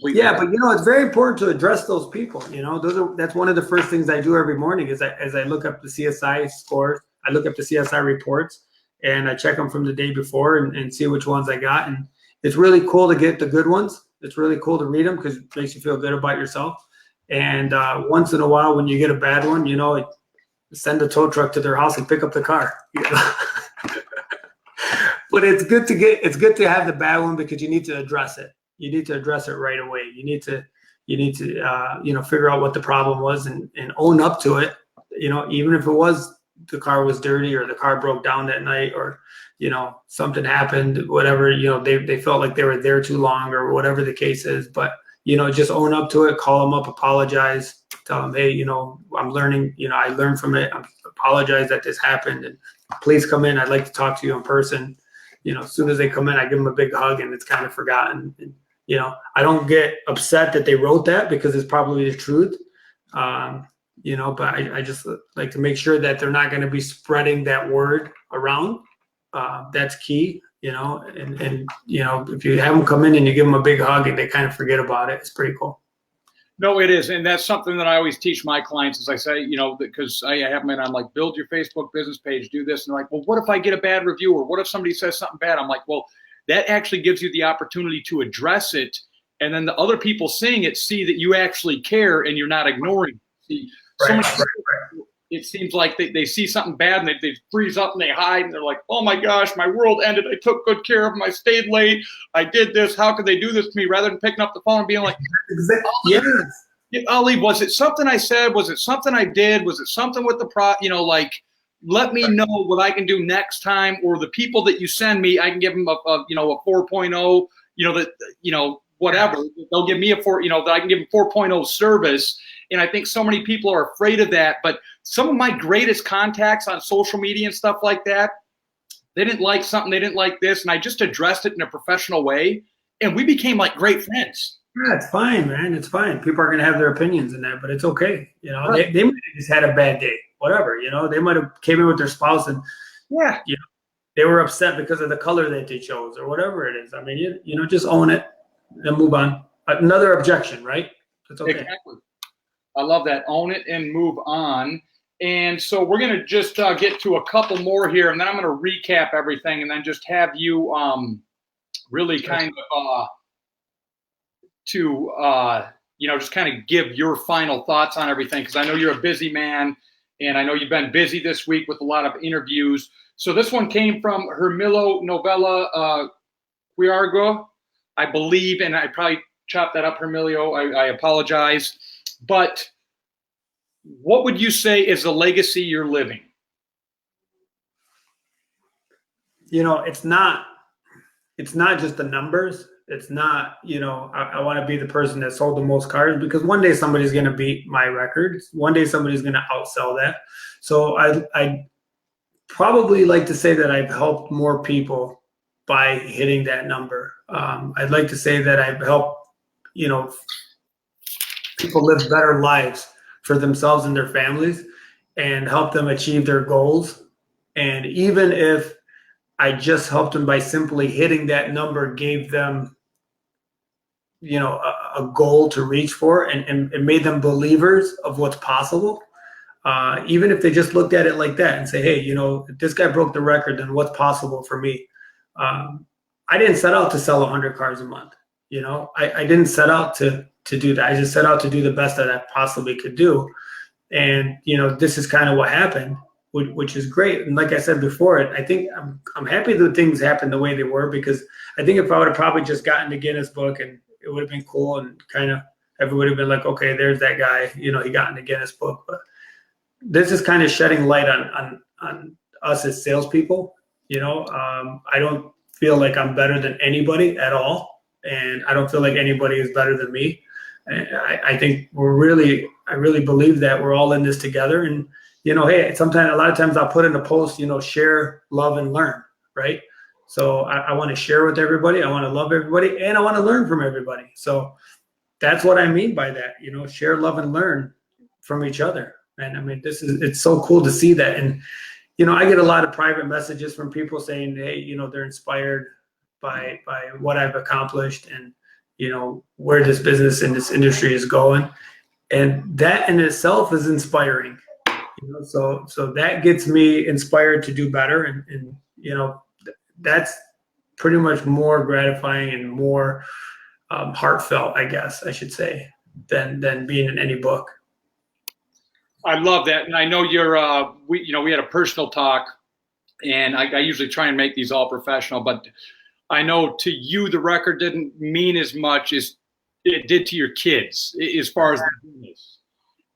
Yeah, but it's very important to address those people. That's one of the first things I do every morning is as I look up the CSI scores, I look up the CSI reports, and I check them from the day before and see which ones I got. And it's really cool to get the good ones It's really cool to read them because it makes you feel good about yourself. And once in a while, when you get a bad one, you know, send a tow truck to their house and pick up the car. You know? But it's good to have the bad one because you need to address it. You need to address it right away. You need to you know, figure out what the problem was and own up to it. You know, even if it was the car was dirty or the car broke down that night or, you know, something happened, whatever, you know, they felt like they were there too long or whatever the case is. But, you know, just own up to it, call them up, apologize, tell them, hey, you know, I'm learning, you know, I learned from it. I apologize that this happened and please come in. I'd like to talk to you in person. You know, as soon as they come in, I give them a big hug and it's kind of forgotten. And, you know, I don't get upset that they wrote that because it's probably the truth. You know, but I just like to make sure that they're not going to be spreading that word around. That's key, you know, and, you know, if you have them come in and you give them a big hug and they kind of forget about it, it's pretty cool.
No, it is. And that's something that I always teach my clients, as I say, you know, because I have them in, I'm like, build your Facebook business page, do this. And they're like, well, what if I get a bad review? Or what if somebody says something bad? I'm like, well, that actually gives you the opportunity to address it. And then the other people seeing it see that you actually care and you're not ignoring it. See, so many people, it seems like they see something bad and they freeze up and they hide and they're like, oh my gosh, my world ended. I took good care of them. I stayed late. I did this. How could they do this to me? Rather than picking up the phone and being like,
yes.
Ali, was it something I said? Was it something I did? Was it something with the you know, like, let me know what I can do next time, or the people that you send me, I can give them a you know, a 4.0, you know, that, you know, whatever. They'll give me a 4, you know, that I can give them 4.0 service. And I think so many people are afraid of that. But some of my greatest contacts on social media and stuff like that, they didn't like something, they didn't like this, and I just addressed it in a professional way, and we became like great friends.
Yeah, it's fine, man. It's fine. People are going to have their opinions in that, but it's okay. You know, right. They might have just had a bad day, whatever. You know, they might have came in with their spouse and, yeah, you know, they were upset because of the color that they chose or whatever it is. I mean, you know, just own it and move on. Another objection, right? That's okay.
Exactly. I love that. Own it and move on. And so we're going to just get to a couple more here, and then I'm going to recap everything and then just have you really kind of you know, just kind of give your final thoughts on everything, because I know you're a busy man, and I know you've been busy this week with a lot of interviews. So this one came from Hermilo Novella Quiargo, I believe, and I probably chopped that up, Hermilio. I apologize. But what would you say is the legacy you're living?
You know, it's not just the numbers. It's not, you know, I want to be the person that sold the most cars, because one day somebody's going to beat my records. One day somebody's going to outsell that. So I probably like to say that I've helped more people by hitting that number. I'd like to say that I've helped, you know, people live better lives for themselves and their families and help them achieve their goals. And even if I just helped them by simply hitting that number, gave them, you know, a goal to reach for, and made them believers of what's possible. Even if they just looked at it like that and say, hey, you know, if this guy broke the record, then what's possible for me? I didn't set out to sell 100 cars a month. You know, I didn't set out to do that. I just set out to do the best that I possibly could do. And, you know, this is kind of what happened, which is great. And like I said before, I think I'm happy that things happened the way they were, because I think if I would have probably just gotten the Guinness book, and it would have been cool, and kind of everybody would have been like, okay, there's that guy, you know, he got in the Guinness book. But this is kind of shedding light on us as salespeople. You know, I don't feel like I'm better than anybody at all, and I don't feel like anybody is better than me. And I think I really believe that we're all in this together. And, you know, hey, a lot of times I'll put in a post, you know, share, love, and learn, right? So I want to share with everybody. I want to love everybody, and I want to learn from everybody. So that's what I mean by that, you know, share, love, and learn from each other. And I mean, it's so cool to see that. And, you know, I get a lot of private messages from people saying, hey, you know, they're inspired by what I've accomplished, and, you know, where this business and this industry is going. And that in itself is inspiring, you know, so that gets me inspired to do better. And you know, that's pretty much more gratifying and more heartfelt, I guess I should say, than being in any book.
I love that, and I know you're. We had a personal talk, and I usually try and make these all professional, but I know to you the record didn't mean as much as it did to your kids as far as the business.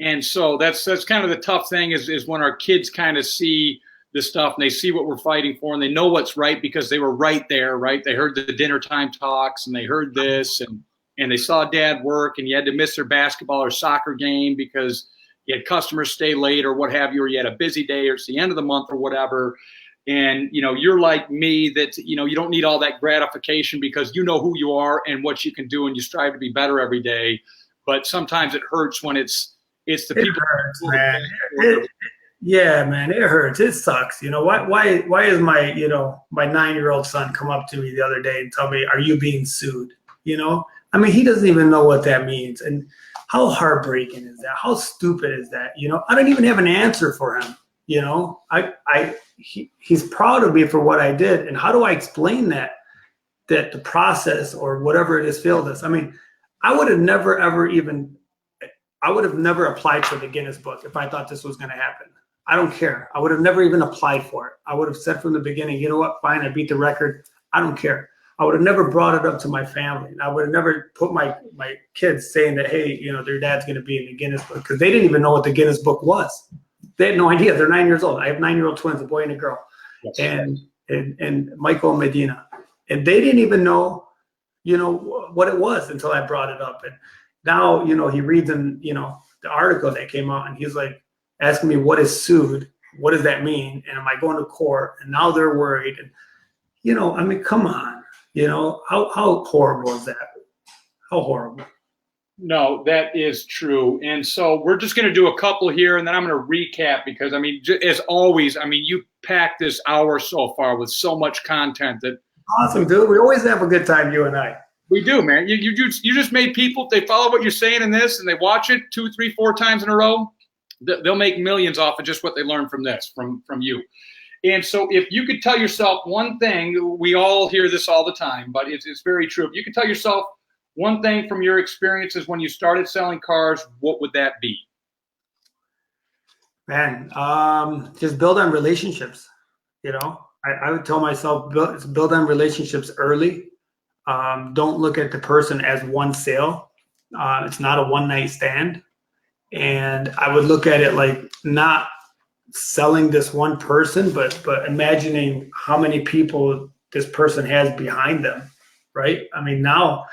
And so that's kind of the tough thing is when our kids kind of see this stuff and they see what we're fighting for and they know what's right because they were right there, right? They heard the dinner time talks and they heard this and they saw dad work and you had to miss their basketball or soccer game because you had customers stay late or what have you, or you had a busy day or it's the end of the month or whatever. And, you're like me that, you don't need all that gratification because you know who you are and what you can do and you strive to be better every day. But sometimes it hurts when it's the people.
Hurts, man. Yeah, man, it hurts. It sucks. Why is my 9-year-old son come up to me the other day and tell me, are you being sued? I mean, he doesn't even know what that means. And how heartbreaking is that? How stupid is that? I don't even have an answer for him. He's proud of me for what I did. And how do I explain that the process or whatever it is failed us? I mean, I would have never applied for the Guinness book if I thought this was going to happen. I don't care. I would have never even applied for it. I would have said from the beginning, you know what, fine, I beat the record. I don't care. I would have never brought it up to my family. I would have never put my kids saying that, hey, their dad's going to be in the Guinness book because they didn't even know what the Guinness book was. They had no idea. They're 9 years old. I have 9-year-old twins, a boy and a girl, yes. and Michael and Medina. And they didn't even know, what it was until I brought it up. And now, he reads in, the article that came out and he's like asking me what is sued? What does that mean? And am I going to court? And now they're worried. And, I mean, come on, how horrible is that? How horrible.
No, that is true. And so we're just going to do a couple here and then I'm going to recap because, I mean, as always, I mean, you packed this hour so far with so much content that.
Awesome, dude. We always have a good time, you and I.
We do, man. You just made people, they follow what you're saying in this and they watch it 2, 3, 4 times in a row. They'll make millions off of just what they learned from this, from you. And so if you could tell yourself one thing, we all hear this all the time, but it's very true. If you could tell yourself one thing from your experiences when you started selling cars, what would that be?
Man, just build on relationships. I would tell myself build on relationships early. Don't look at the person as one sale. It's not a one-night stand. And I would look at it like not selling this one person, but imagining how many people this person has behind them, right? I mean, now,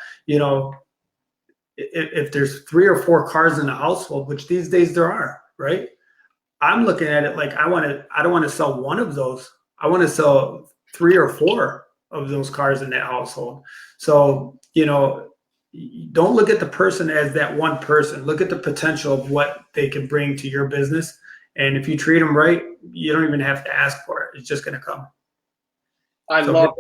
if there's 3 or 4 cars in the household, which these days there are, right? I'm looking at it like I don't want to sell one of those. I want to sell 3 or 4 of those cars in that household. So, don't look at the person as that one person. Look at the potential of what they can bring to your business. And if you treat them right, you don't even have to ask for it. It's just going to come.
I love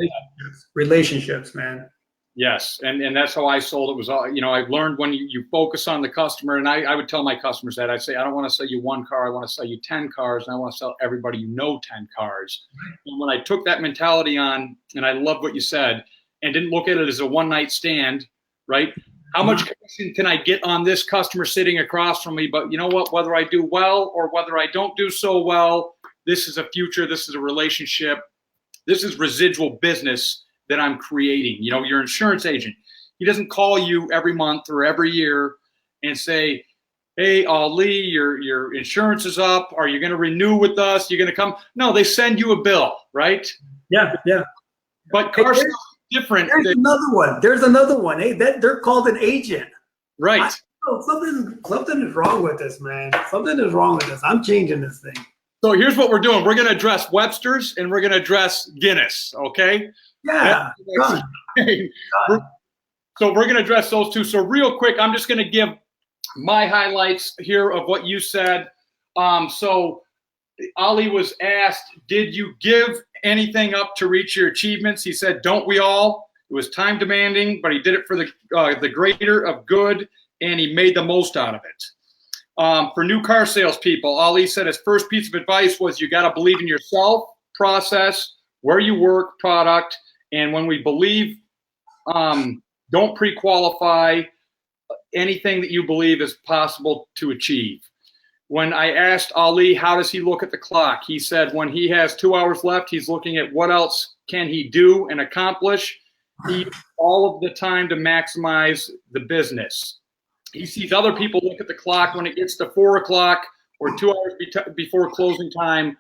relationships, man.
Yes, and that's how I sold it. Was all I've learned when you focus on the customer, and I would tell my customers that I'd say I don't want to sell you 1 car, I want to sell you 10 cars, and I want to sell everybody 10 cars. And when I took that mentality on, and I love what you said, and didn't look at it as a one-night stand, right? How much commission can I get on this customer sitting across from me? But you know what? Whether I do well or whether I don't do so well, this is a future. This is a relationship. This is residual business that I'm creating. Your insurance agent, he doesn't call you every month or every year and say, hey, Ali, your insurance is up. Are you going to renew with us? You're going to come? No, they send you a bill, right?
Yeah.
But car sales is different.
There's another one. Hey, they're called an agent.
Right.
Something is wrong with this, man. Something is wrong with this. I'm changing this thing.
So here's what we're doing. We're going to address Webster's and we're going to address Guinness, okay?
Yeah.
So we're going to address those two. So real quick, I'm just going to give my highlights here of what you said. So Ali was asked, did you give anything up to reach your achievements? He said, don't we all? It was time demanding, but he did it for the greater of good, and he made the most out of it. For new car salespeople, Ali said his first piece of advice was you got to believe in yourself, process, where you work, product, and when we believe Don't pre-qualify anything that you believe is possible to achieve. When I asked Ali, how does he look at the clock? He said when he has 2 hours left, he's looking at what else can he do and accomplish. He uses all of the time to maximize the business. He sees other people look at the clock when it gets to 4 o'clock or 2 hours before closing time.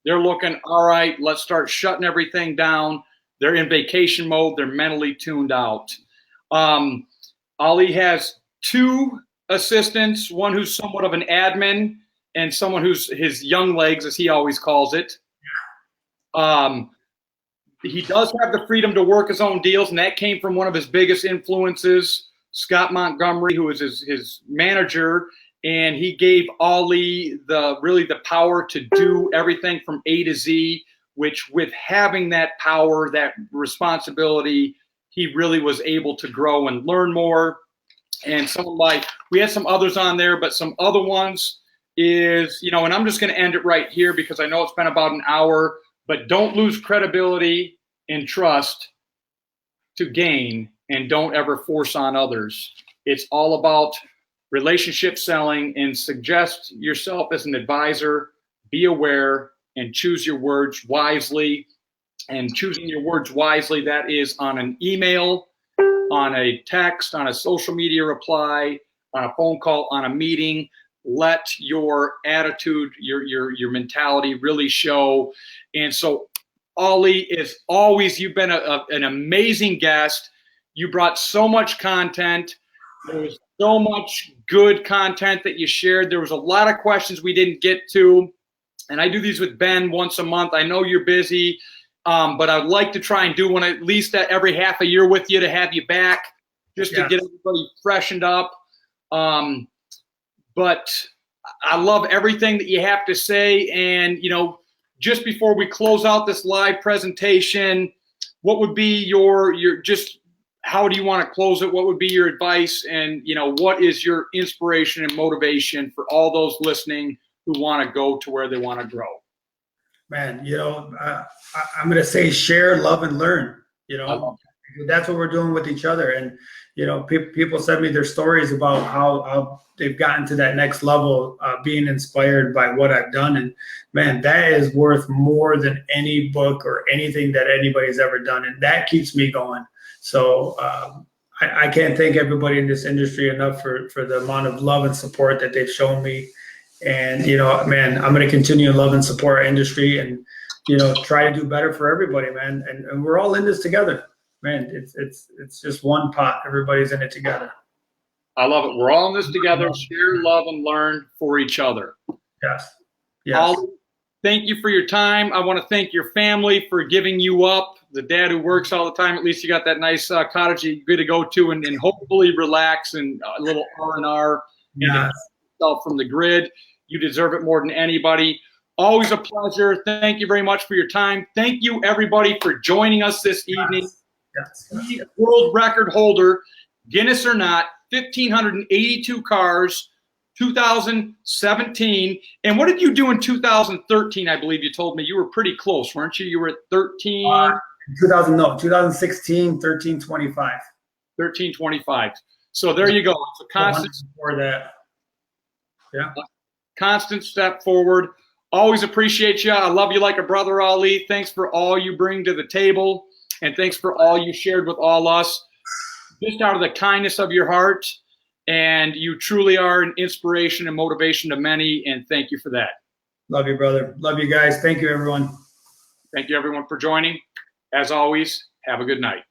They're looking, all right, let's start shutting everything down. They're in vacation mode. They're mentally tuned out. Ali has 2 assistants, one who's somewhat of an admin and someone who's his young legs, as he always calls it. He does have the freedom to work his own deals, and that came from one of his biggest influences, Scott Montgomery, who was his manager, and he gave Ali the power to do everything from A to Z, which with having that power, that responsibility, he really was able to grow and learn more. And we had some others on there, but some other ones is, and I'm just going to end it right here because I know it's been about an hour, but don't lose credibility and trust to gain, and don't ever force on others. It's all about relationship selling, and suggest yourself as an advisor, be aware and choose your words wisely. And choosing your words wisely, that is on an email, on a text, on a social media reply, on a phone call, on a meeting. Let your attitude, your mentality really show. And so, Ali, is always, you've been an amazing guest. You brought so much content. There was so much good content that you shared. There was a lot of questions we didn't get to. And I do these with Ben once a month. I know you're busy. But I'd like to try and do one at least every half a year with you, to have you back, just to get everybody freshened up. But I love everything that you have to say. And, just before we close out this live presentation, what would be your how do you want to close it? What would be your advice? And, what is your inspiration and motivation for all those listening who want to go to where they want to grow?
Man, I'm going to say share, love, and learn. That's what we're doing with each other. And, people send me their stories about how they've gotten to that next level, being inspired by what I've done. And, man, that is worth more than any book or anything that anybody's ever done. And that keeps me going. So I can't thank everybody in this industry enough for the amount of love and support that they've shown me. And, man, I'm going to continue to love and support our industry and, try to do better for everybody, man. And we're all in this together, man. It's just one pot. Everybody's in it together.
I love it. We're all in this together. Share, love, and learn for each other.
Yes.
Ali, thank you for your time. I want to thank your family for giving you up. The dad who works all the time, at least you got that nice cottage you're good to go to and hopefully relax and a little R&R.
Yes.
From the grid. You deserve it more than anybody. Always a pleasure. Thank you very much for your time. Thank you, everybody, for joining us this evening.
Yes.
World record holder, Guinness or not, 1,582 cars, 2017. And what did you do in 2013? I believe you told me you were pretty close, weren't you? You were at 13.
2016, 1325.
1325. So there you go. It's a constant.
Before that. Yeah.
Constant step forward. Always appreciate you. I love you like a brother, Ali. Thanks for all you bring to the table, and thanks for all you shared with all us, just out of the kindness of your heart. And you truly are an inspiration and motivation to many, and thank you for that.
Love you, brother. Love you guys. Thank you, everyone.
Thank you, everyone, for joining. As always, have a good night.